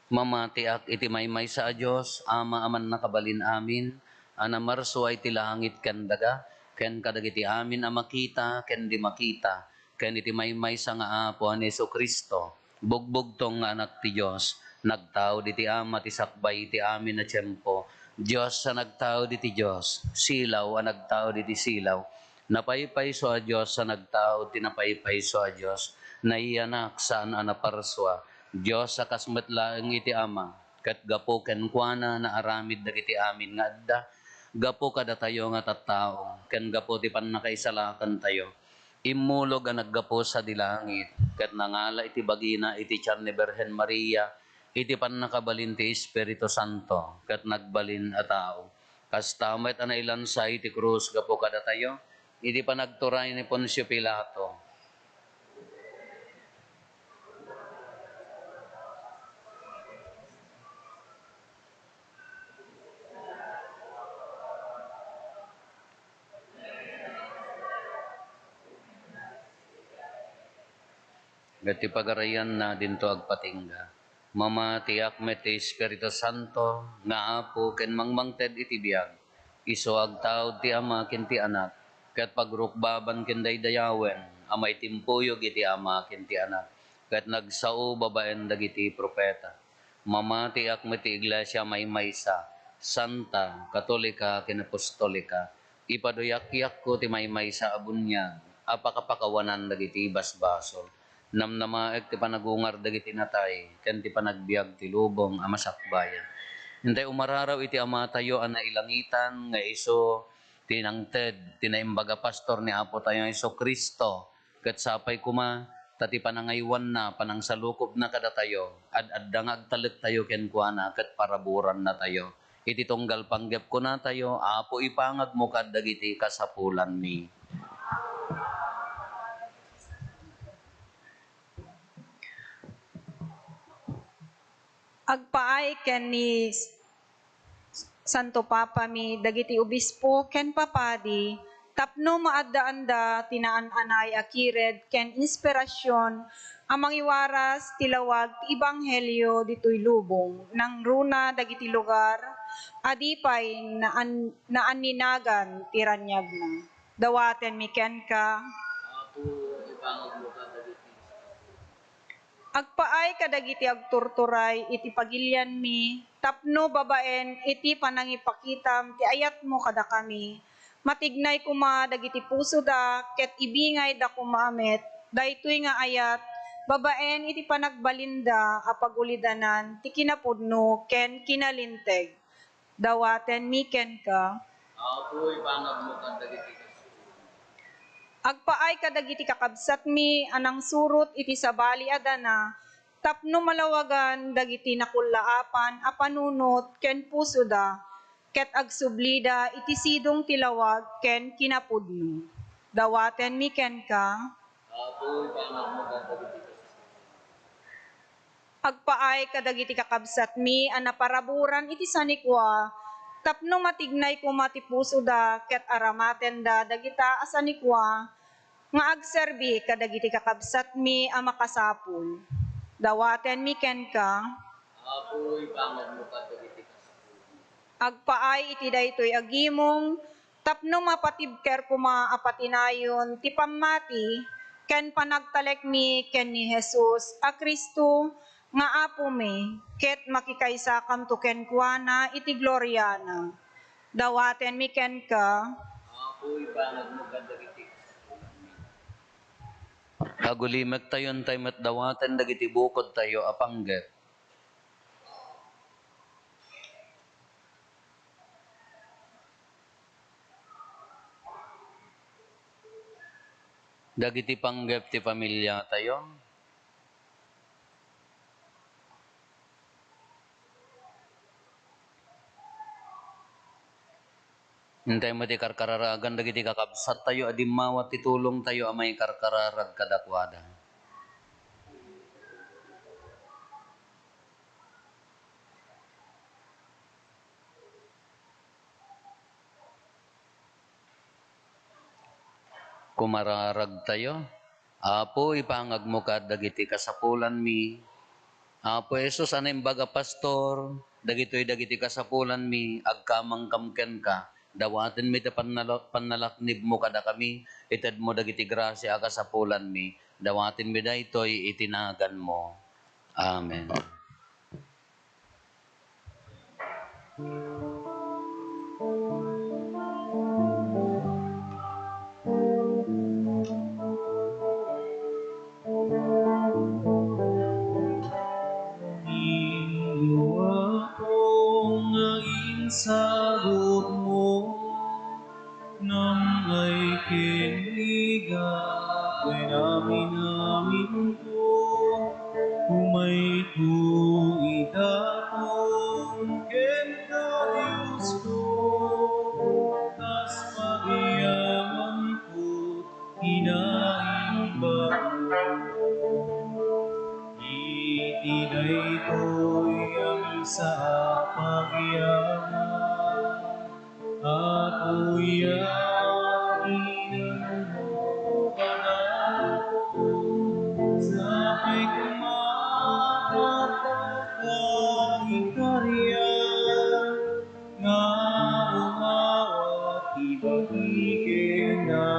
Mamati ak iti maymay sa Diyos, ama aman nakabalin amin, anamarso ay ti langit ken daga, ken kadagiti amin a makita, ken di makita, ken iti maymay sa nga apo ni Jesu Kristo, bugbog tong nga anak ti Diyos, nagtao di ti ama ti sakbay ti amin na tiyempo, Diyos sa nagtao di ti Diyos, silaw a nagtao di ti silaw, napaypay so a Diyos sa nagtao ti napaypay so a Diyos, naiyanak saan a naparswa, Diyos sa kasmet laeng iti ama, ket gapo ken kuana na aramid dagiti amin nga adda, gapo kada tayo nga tattao, ken gapo ti pannakaisalakan tayo. Immulog ang naggapo sa dilangit, ket nangala iti bagina iti tiyan ni Birhen Maria, iti pannakabalin ti Espiritu Santo, ket nagbalin a tao. Kastamet ana ilansa iti krus gapo kada tayo, iti panagturay ni Poncio Pilato. Gati pagarayan na dinto agpatingga. Mama tiyak met Espiritu Santo, nga apo ken mangmangted iti biyag. Iso agtaod ti ama ken ti anak, ket pagrukbaban ken daydayawen, amay timpuyog iti ama ken ti anak, ket nagsao babaen dagiti propeta. Mama tiyak met ti iglesia maymaysa, santa, katolika ken apostolika. Ipadoyak-yak ko ti maymaysa a bunyag, apakapakawanan dagiti basbasol. Namnamaek ti panagungar dagiti natay, ken ti panagbiag ti lubong a masakbayan. Hintay umararaw iti ama tayo ang nailangitan, nga iso tinangted, tinaimbaga pastor ni Apo tayo Iso Kristo, ket sapay kuma, tati panangaywan na, panangsalukob na kada tayo, ad-addang agtalit tayo ken kuana, ket paraburan na tayo. Iti tunggal panggep ko na tayo, Apo ipangag mo kad dagiti kasapulan ni. Agpaay ken ni Santo Papa mi dagiti obispo ken papadi tapno maadda-anda tinaan-anay akired ken inspirasyon amang iwaras tilawag ti ebanghelyo ditoy lubong nang runa dagiti lugar adipay naaninagan tiranyag na. Dawaten mi ken ka. Agpaay kadagiti agturturay iti pagilyan mi, tapno babaen iti panangipakitam ti ayat mo kada kami. Matignay kuma dagiti puso da, ket ibingay da kumamet, daytoy nga ayat, babaen iti panagbalinda apagulidanan ti kinapudno ken kinalinteg. dawaten miken ka, Apoy pangag mo kadagiti agpaay kadagiti kakabsat mi, anang surot iti sabali adana, tapno malawagan dagiti nakullaapan a panunot ken puso da, ket agsublida iti sidong tilawag ken kinapudno. Dawaten miken ka, Apoy pangag mo kadagiti agpaay kadagiti kakabsat mi a naparaburan iti sanikwa, tapno matignay ko mati puso da ket aramaten da dagita asanikwa nga agserbi kadagiti kakabsat mi a makasapul. Dawaten mi ken ka, Apoy pangag mo kadagiti agpaay iti daytoy agimong tapno mapatibker kuma apatinayon ti pammati ken panagtalek mi ken ni Jesus a Kristo nga apo mi ket makikaysa kam to ken kuana iti gloryana. Dawaten mi ken ka, Apoy pangag mo kadagiti Agulimek tayon tayo matdawaten dagiti bukod tayo apangget. Dagiti panggep ti pamilya tayo. Hintay mo ti karkararagan dagiti kakabsat tayo adimawat ti tulong tayo amay karkararag kadakwada. Kumararag tayo. Apo ipangag mo ka dagiti kasapulan mi. Apo Jesus anim baga pastor, dagitoy dagiti kasapulan mi agkamang kamken ka. Dawaten mi ti panalaknib mo kada kami, ited mo dagiti grasya kasapulan mi. Dawaten mi daytoy itinagan mo. Amen. Inuwa ko ngayon sagot mo nang ay kiniga kay namin ko kumay tuidaton ken ka Diyos ko tas pagyaman ko inaimba iti daytoy ang sa pagyaman at uyakin mo kanako sa pagkumakat ikarya nga umawat ibigin na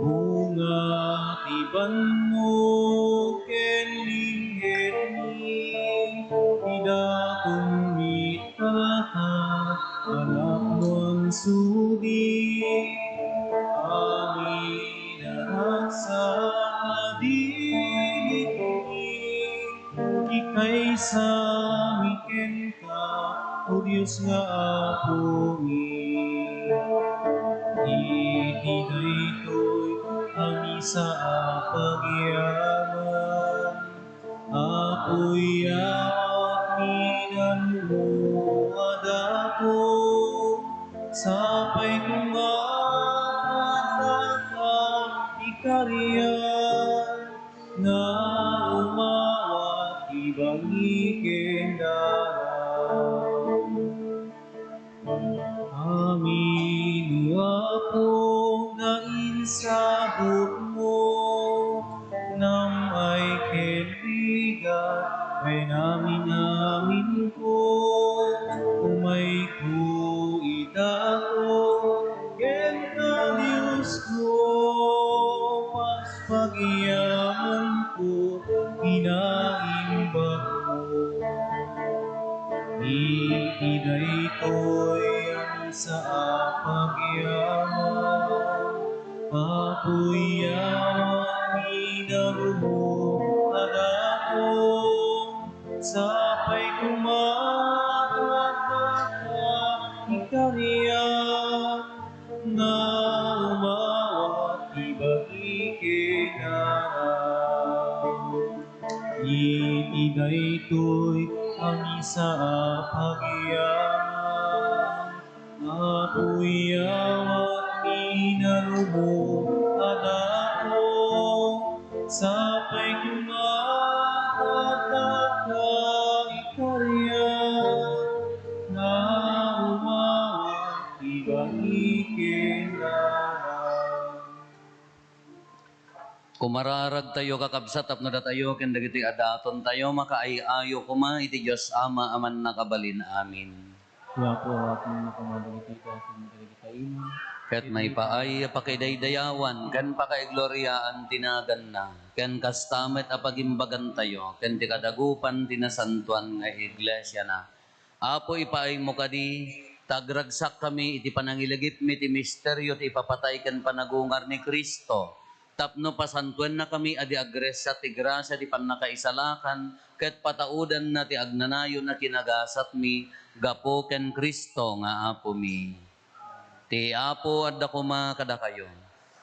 bunga tiban mo ken lingit ni idatong mitata anak mon sudi amin araksa digiti ikay sa miken ka o Diyos nga apo mi iti daytoy ang isa pagyaman apoy akinan mo adato sapay kumatata ikarya na umawat ibangikin amin ako nainsabot mo nang ay kaibigan kay namin ko umay kuidato ken ka Diyos ko pas pagyaman ko inaimbag mo iti daytoy ang sa pagyaman papuyawan minang mo kadako sa Sapay kumatata ikarya na umawat ibagi kinarang. Iti daytoy ang isa pagyaman, apoy awat minarumo adako, sapay kumatata ikarya na umawat ibagi kinarang. Kumararag tayo kakabsat tapno da tayo ken dagiti adaton tayo makaayayo kuma iti Dios Ama aman nakabalin. Amin. Kaya po ating nakamadagiti ka sa mga kainan. Ket may paay pakidaydayawan ken pakaigloriaan tinagan na ken kastamet apagimbagan tayo ken ti kadagupan tinasantuan nga iglesia na. Apo ipaay mo kadi tagragsak kami iti panangilagip mi ti misteryo ti ipapatay ken panagungar ni Kristo. Tapno pasantuen na kami adi agres sa ti grasya ti pannakaisalakan ket pataudan na ti agnanayon na kinagasat mi gapo ken Kristo nga apo mi. Ti apo adda kuma kada kayo.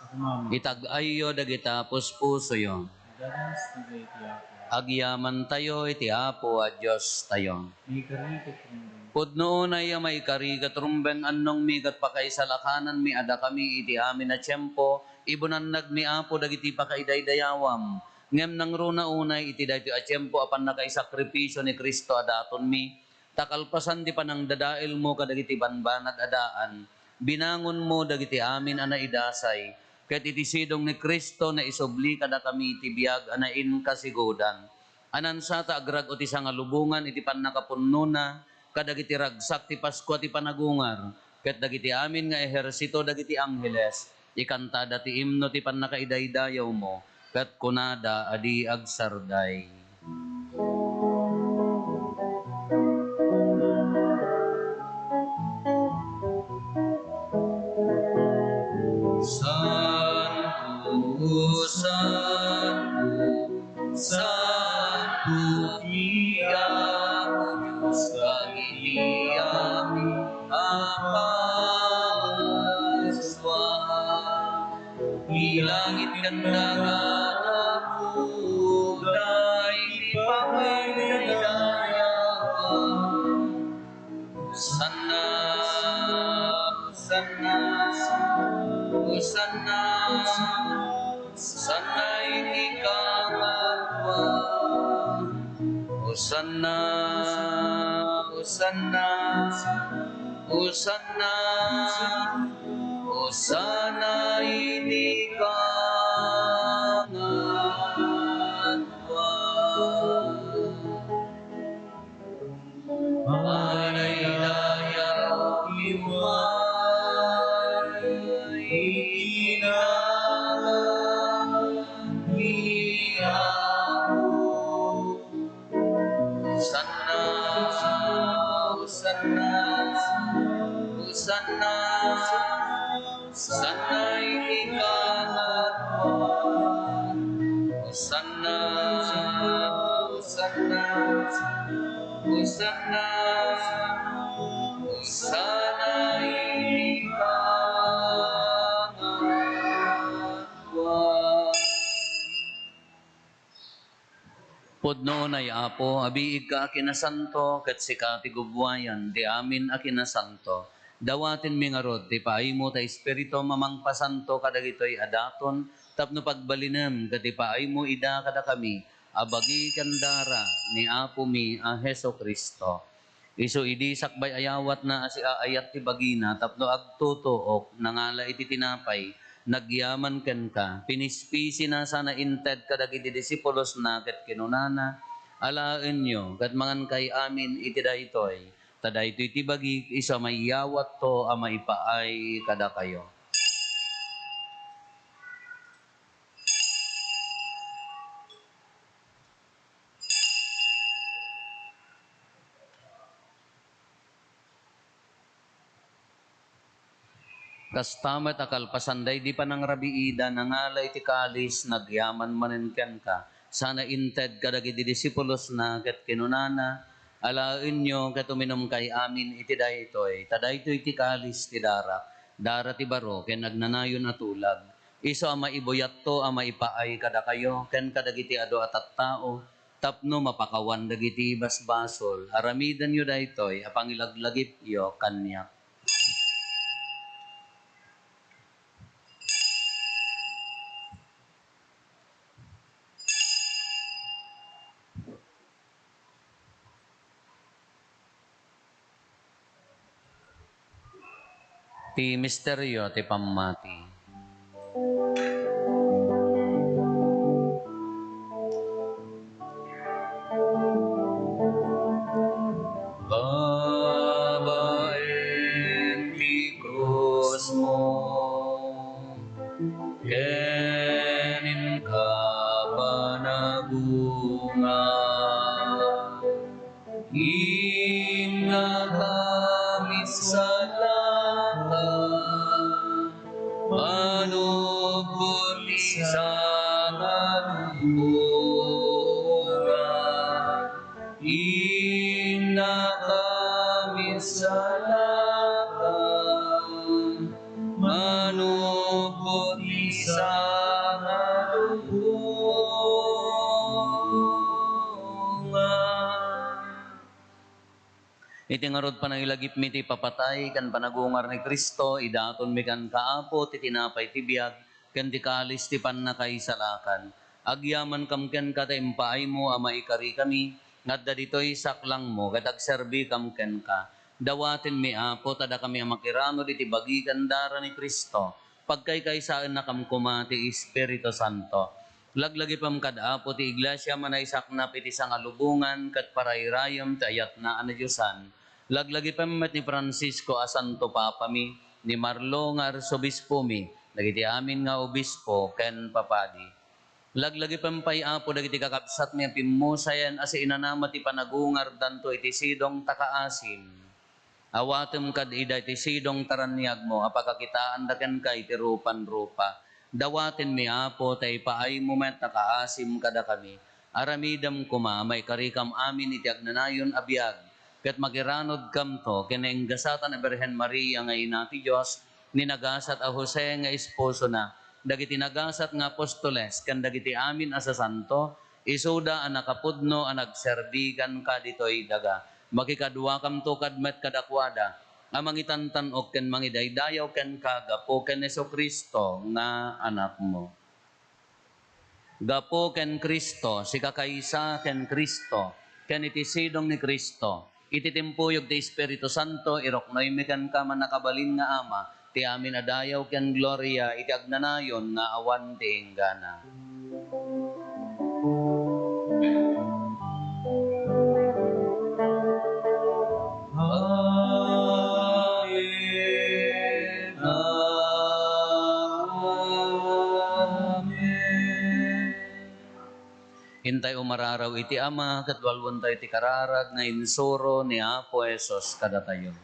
Ako ma'am, Itag-ayo dagita puspuso yo. dadas na kayo tiyak. Agyaman tayo iti apo a Dios tayo. May karikot rin. Pudno na iya may karigat rumbeng annong migat pakaisalakanan mi ada kami iti amin na tiyempo, ibunannag mi apo dagiti pakaidaydayawam. Ngem nang runa unay iti daytoy a tiyempo apan nakaisakripisyo ni Kristo adaton mi, takalpasan di panang dadael mo kadagiti banbanad adaan, binangon mo dagiti amin ana idasay, ket iti sidong ni Kristo na isobli kada kami iti biag anain kasigodan. Anansa ta agrag o ti sangalubungan iti pannakapunno na, kadagiti ragsak ti Pasko ti panagungar, ket dagiti amin nga ehersito dagiti angheles, ikantada ti imno ti pannakaidaydayaw mo, ket kunada adi agsarday. Santo, Santo, Santo, Iyak, Diyos dagiti amin apaswa. Ilangit kandagan ako, dahil ipakaidayawan. Hosanna, Hosanna, Hosanna, Hosanna iti kamatwa. Hosanna, Hosanna, Hosanna, Hosanna iti kamatwa. Manaydayaw iway, ikinalan ni ako. Hosanna, Hosanna, Hosanna, Hosanna iti kamatwa. Hosanna, Hosanna, Hosanna, Hosanna iti kamatwa. Pudno na apo, abiig ka akinasanto, ket sika ti gubwayan, di amin akinasanto. Dawatin mi nga rod, ti paaymo ta espiritu mamangpasanto kadagitoy adaton, tapno pagbalinem, ket ti paaymo ida kada kami, abagi kandara ni apo mi a Heso Kristo. Isu idi sakbay ayawat na asi aayat ti bagina, tapno agtutuok, nangala iti tinapay, nagyaman ken ka, pinispisi na sana inted kadagiti disipulos na ket kinunana, alaen nyo, ket mangan kay amin iti daytoy, tadaytoy ti bagi isa mayawat to a maipaay kada kayo. Kastamet akal pasanday di pa nang rabiida nangala iti kalis nagyaman manen ken ka sana inted kadagiti disipulos na ket kinunana Alain nyo katuminom kay amin iti daytoy, tadaytoy ti kalis ti dara ti baro, ken nagnanayon at tulag. Iso ama ibuyat to, ama ipaay kada kayo, ken kadagiti ado at tao, tapno mapakawan dagiti basbasol. Aramidan nyo daytoy, apangilaglagip yo kanyak. Ti misteryo ti pammati. Babaen ti krus mo, kenin ka panagunga, inagamis sa langit, manubuli sa nalubungan, inagamis sa langit, manubuli sa nalubungan. Iti ngarod panangilagip mi ti papatay, kan panagungar ni Kristo, idaton mi kan kaapo, ti tinapay ti biyag, kan ti kalis ti pannakaisalakan. Agyaman kam ken kataimpaay mo, ama ikari kami, ngadda ditoy saklang mo, katagserbi kam ken ka. Dawatin mi apo, tada kami amakirano, di ti bagikan dara ni Kristo, pagkaykaysaan na kam kuma ti Espiritu Santo. Laglagi pam kadapo ti iglesia manaysak na piti sangalubungan kat parayrayam ti ayat na anadyosan. Laglagi pamet ni Francisco a Santo Papa mi, ni Marlo nga arsobispo mi, dagiti amin nga obispo ken papadi. Laglagi pampay apo dagiti kakabsat mi pimusayan as inanama ti panagungar danto iti sidong takaasim. Awatem kad ida iti sidong taranyag mo, apakakitaan daken ka iti rupan-rupa. Dawatin mi apo tay paay mo met nakaasim kada kami. Aramidam kuma may karikam amin iti agnanayon abiyag. Ket magiranod kam to kinenggasatan a Birhen Maria nga ina ti Dios, ninagasat a Jose nga esposo na, dagiti nagasat nga apostoles ken dagiti amin a sasanto, isuda a nakapudno a nagserbigan ka ditoy daga. Makikadua kam to kadmet kadakwada, amang itantanok ken mangidaydayaw ken kagapo ken Jesucristo nga anak mo. Gapo ken Kristo, si kakaysa ken Kristo, ken iti sidong ni Kristo, iti timpuyog ti Espiritu Santo, iroknoy mi ken ka man nakabalin nga ama, ti amin adayaw ken gloria, iti agnanayon nga awan ti inggana. Hintay umararaw iti ama, katwalwan tayo iti kararag, nga insuro ni Apo Esos kada tayo.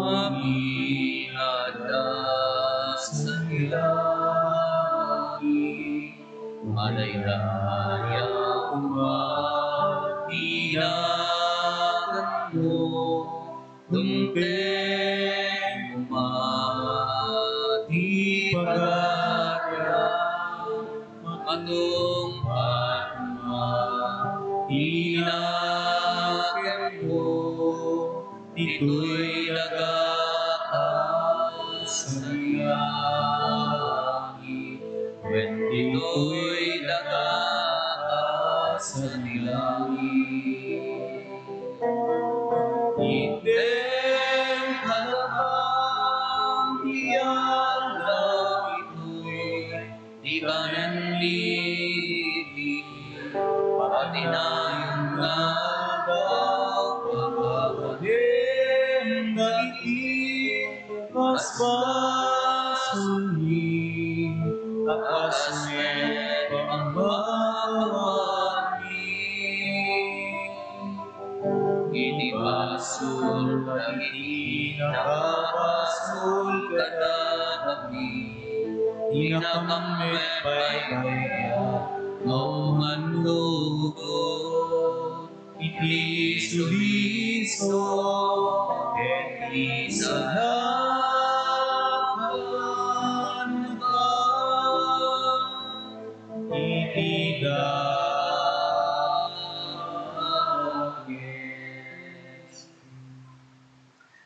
Amin adas sa ilahi, malayaya umatinan mo, tumpeng umati pagarya, matungpan matinaken mo, ito'y nagatas sa langit, when ito'y nagatas sa langit. Item kalakang tiyan lang ito'y di kanan liti, patinayon nga daw pagkakalim na iti paspasunyi, akasmet pangmawani. iti basul dagiti nakabasul kada kami, Inakamit baybaya, no manlugot, iti suliso, iti salakan ka, iti dagis.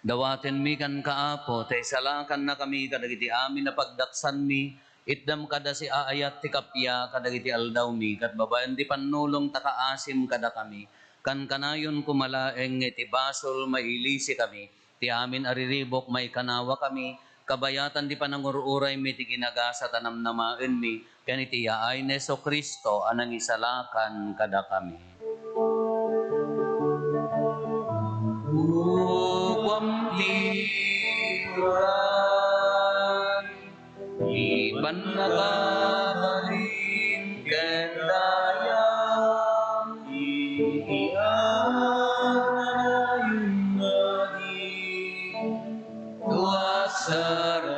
dawaten mi kan kaapo, tay salakan na kami kadagiti amin na pagdaksan mi, itdam kada si aayat ti kapya kadagiti aldaw mi, kat babaen ti pannulong takaasim kada kami, kan kanayon kumalaeng iti basol mailisi kami, ti amin ariribok may kanawa kami, kabayatan di panangururay mi ti ginagasa tanamnamaen mi, ken iti yaay ni Jesu Kristo anang isalakan kada kami. Upam tiburay, iban nakabalin kendayang, Iiagayong tuasardan.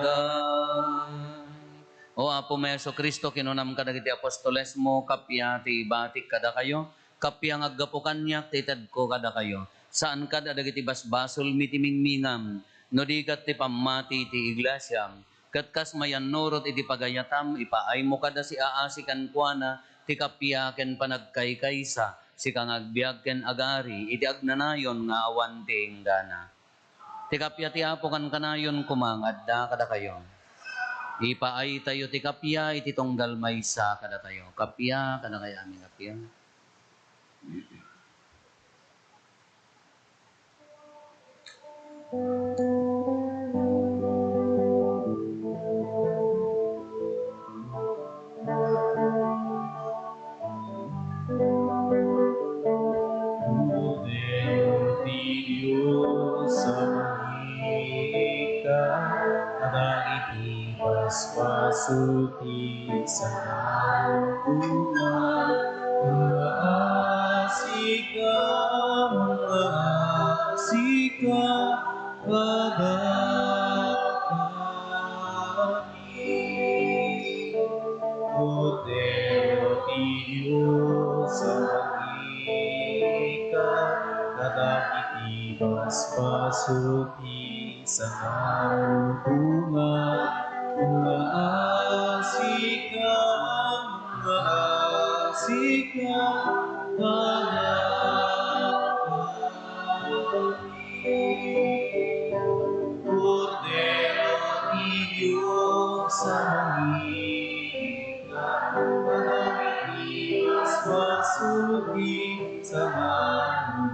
O Apo may Jesu Kristo, kinunam ka dagiti apostoles mo, kapya ti batik kada kayo, kapya ngaggapo kanyak, titad ko kada kayo. Saan ka dagiti basbasol mitimingmingam, no di kat ti pamati ti iglesyam, kat kas mayan norot iti pagayatam, ipaay mo kada si aasikan kuana, ti kapya ken panagkaykaysa, si kang agbiag ken agari, iti agnanayon nga awan ti inggana. Ti kapya ti Apo kan kanayon kumangad da kada kayo. Ipaay tayo ti kapya, iti tonggal maysa kada tayo. Kapya, kada kaya aming kapya. Cordero di Diyos sa mahika, kadagiti basbasuti sa bunga, mga asika, kada kami. Cordero di Diyos sa mahika, kadagiti basbasuti sa bunga, mga asika, kada kami. Cordero di Diyos sa mahika, kadagiti basbasuti sa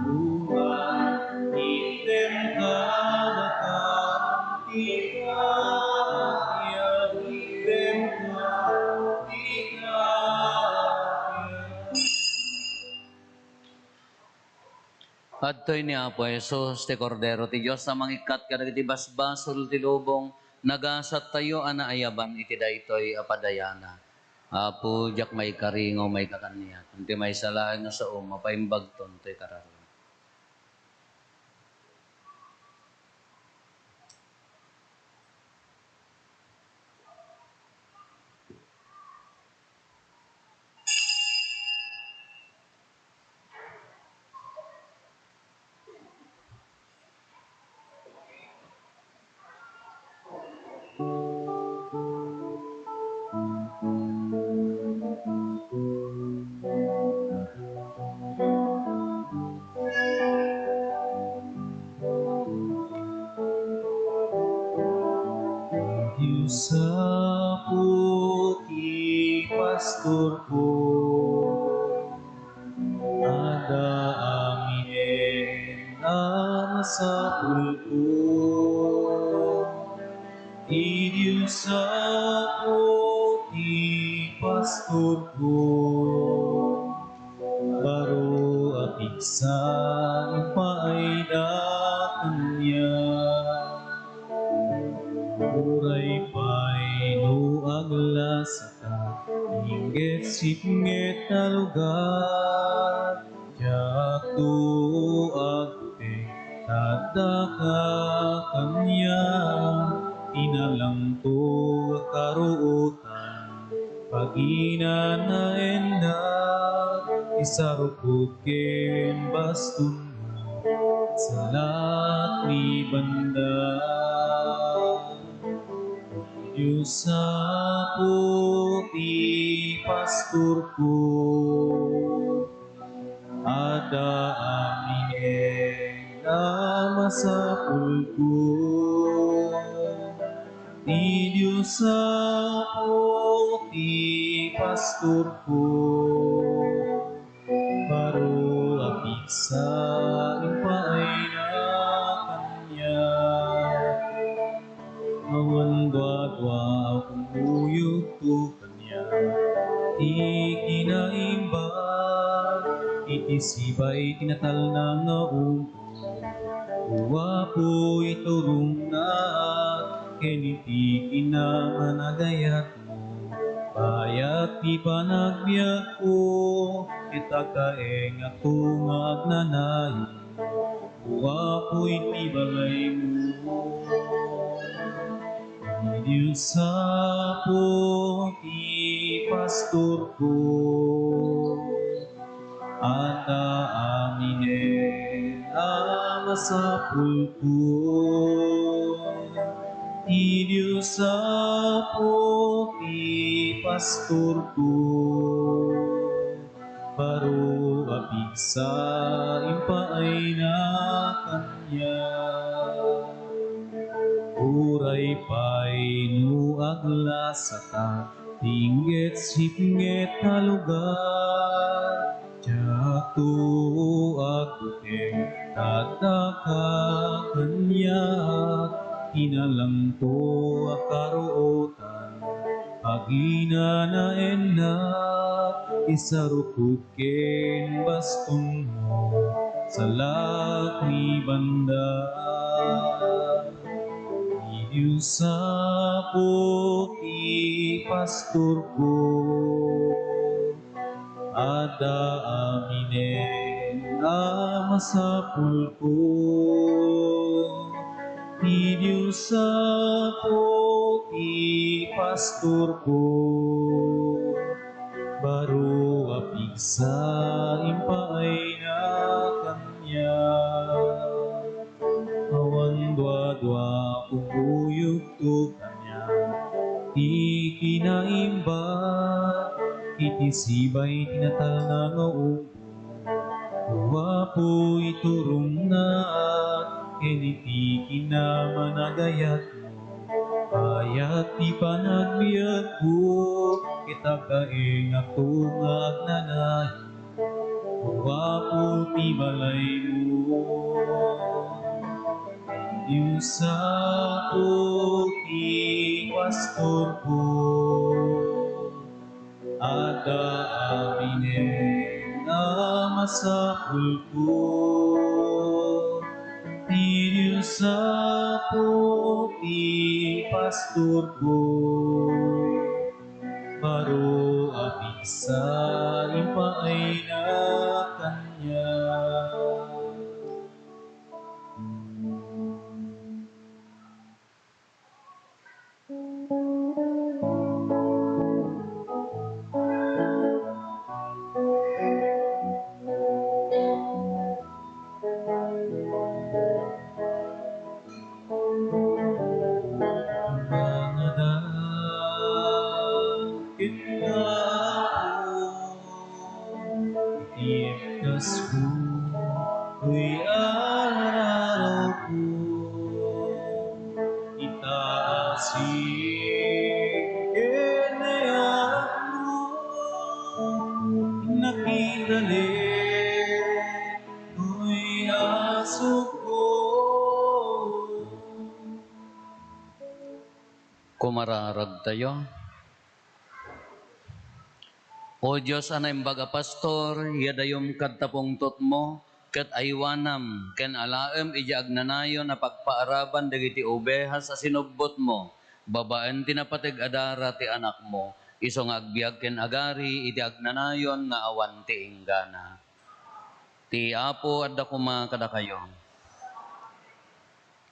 buwan, item kada kapya, item kapya. Adtoy ni Apo Jesus, ti Cordero ti Diyos, na mangikat ka iti basbasol ti lubong, nagasat tayo ana ayaban iti daytoy apadayana. Apo, jak may karingo, may kakaniya. Kunti may salaan nga sa mapaimbagton, to'y kararo. Diyos sa puti pastor ko, ada amin ang masapul ko. Di Diyos sa puti pastor ko, baro at iksan paay na kanya. Uray pa'y no aglasata, inggit sipnget na lugar, tiyak tuag Tadaka kanya, inalang to karuotan, pagina na endak, isarupot ken baston mo, salat ni banda. Diyos sa puti pastor ko, ada amine na masapul ko. Di Diyos sa puti pastor ko, baro apik sa impaay na kanya. Awan dwa-dwa akong uyog to kanya, di kinaimbag, itisibay tinatal na nga ugo. Uwa po iturong na, keniti kinamanagayat mo, bayat di panagbiag ko, itagkaeng ako nga agnanayon, uwa po itibalay mo. Diyos sa puti pastor ko, ata aminen masapul ko. Di Diyos sa puti pastor ko, baro apik sa impaay na kanya. Uray pa'y nuagla sa ta, tingget sipnget na lugar. Jatu ako keng tataka kanya, inalang to akaruotan, pagina na enak, isarukod ken baston mo, salat ni banda. Diyos sa puti pastor ko, ada aminen masapul ko. Di Diyos sa puti pastor ko, baro apik sa impaay na kanya. Awan dwa-dwa akong uyog to kanya, di kinaimba, itisibay tinatal na nga ugo. Uwa po iturong na, keniti kinamanagayat mo, bayat di panagbiag ko, kitagkaeng ako nga agnanayon, uwa po tibalay mo. Diyos sa puti pastor ko, ada aminen masapul ko. Di Diyos sa puti pastor ko, baro apik sa impaay na kanya. Kumararag tayo. O Diyos, anay mbaga pastor, yadayom kadtapongtot mo, kat aywanam, ken alaem ija agnanayon na pagpaaraban dagiti obehas sa sinubbot mo, babaan tinapatig adara ti anak mo, iso nga agbiag ken agari, iti agnanayon nga awan ti inggana. Ti Apo adda kuma kada kayo.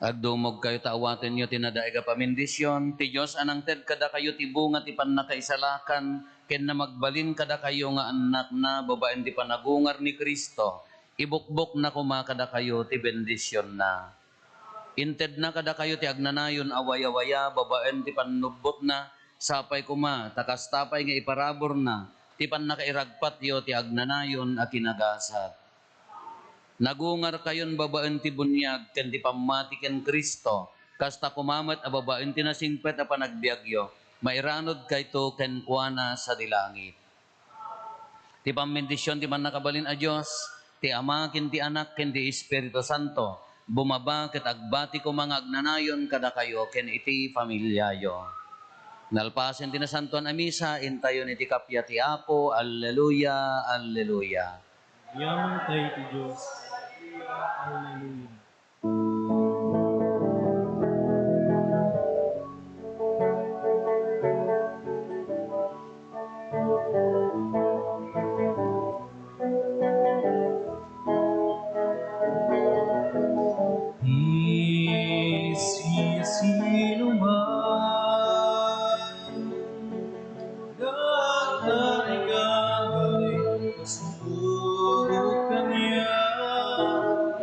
Agdumog kayo taawatin nyo, tinadaig ka pamindisyon. Ti Diyos anang ted kada kayo tibunga ti pan nakaisalakan. Ken na magbalin kada kayo nga anak na babaen ti panagungar ni Kristo. Ibukbok na kumakada kayo ti bendisyon na. Inted na kada kayo ti agnanayon awaya-waya, babaen ti panubot na. Sapay kuma, takas tapay nga iparabor na. Ti pan nakairagpat yo ti agnanayon a kinagasat. Nagungar kayon babaen ti bunyag, ken ti pamati ken Kristo, kasta kumamat a babaen ti nasingpet a panagbiagyo, mairanod kayto ken kuana sa dilangit. Ti pambendisyon ti man nakabalin a Dios, ti Ama ken ti Anak ken ti Espiritu Santo, bumaba ket agbati ko mga agnanayon kada kayo ken iti pamilyayo. Nalpasen ti nasantuan a misa, intayon iti kapya ti Apo, alleluia, alleluia. Yaman tayo ti Diyos. Hallelujah. Sino man nagdarigay kasulog kanya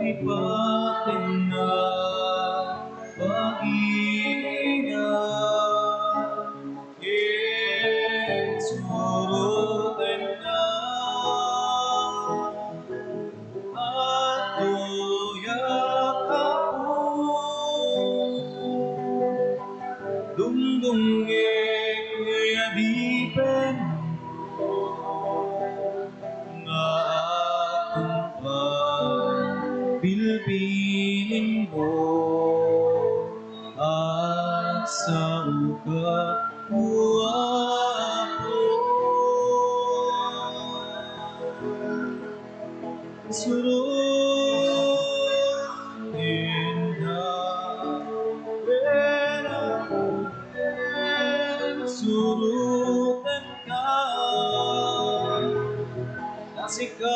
lipatin na pag-ingat surutin na at tuyak ako dumdunge kuya dipen nga akong bilbilin mo at sa ugat mo ako surutin na surutan ka na sikaw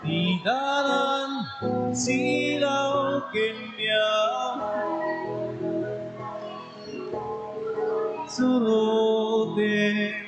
di daran silaw kenya surutin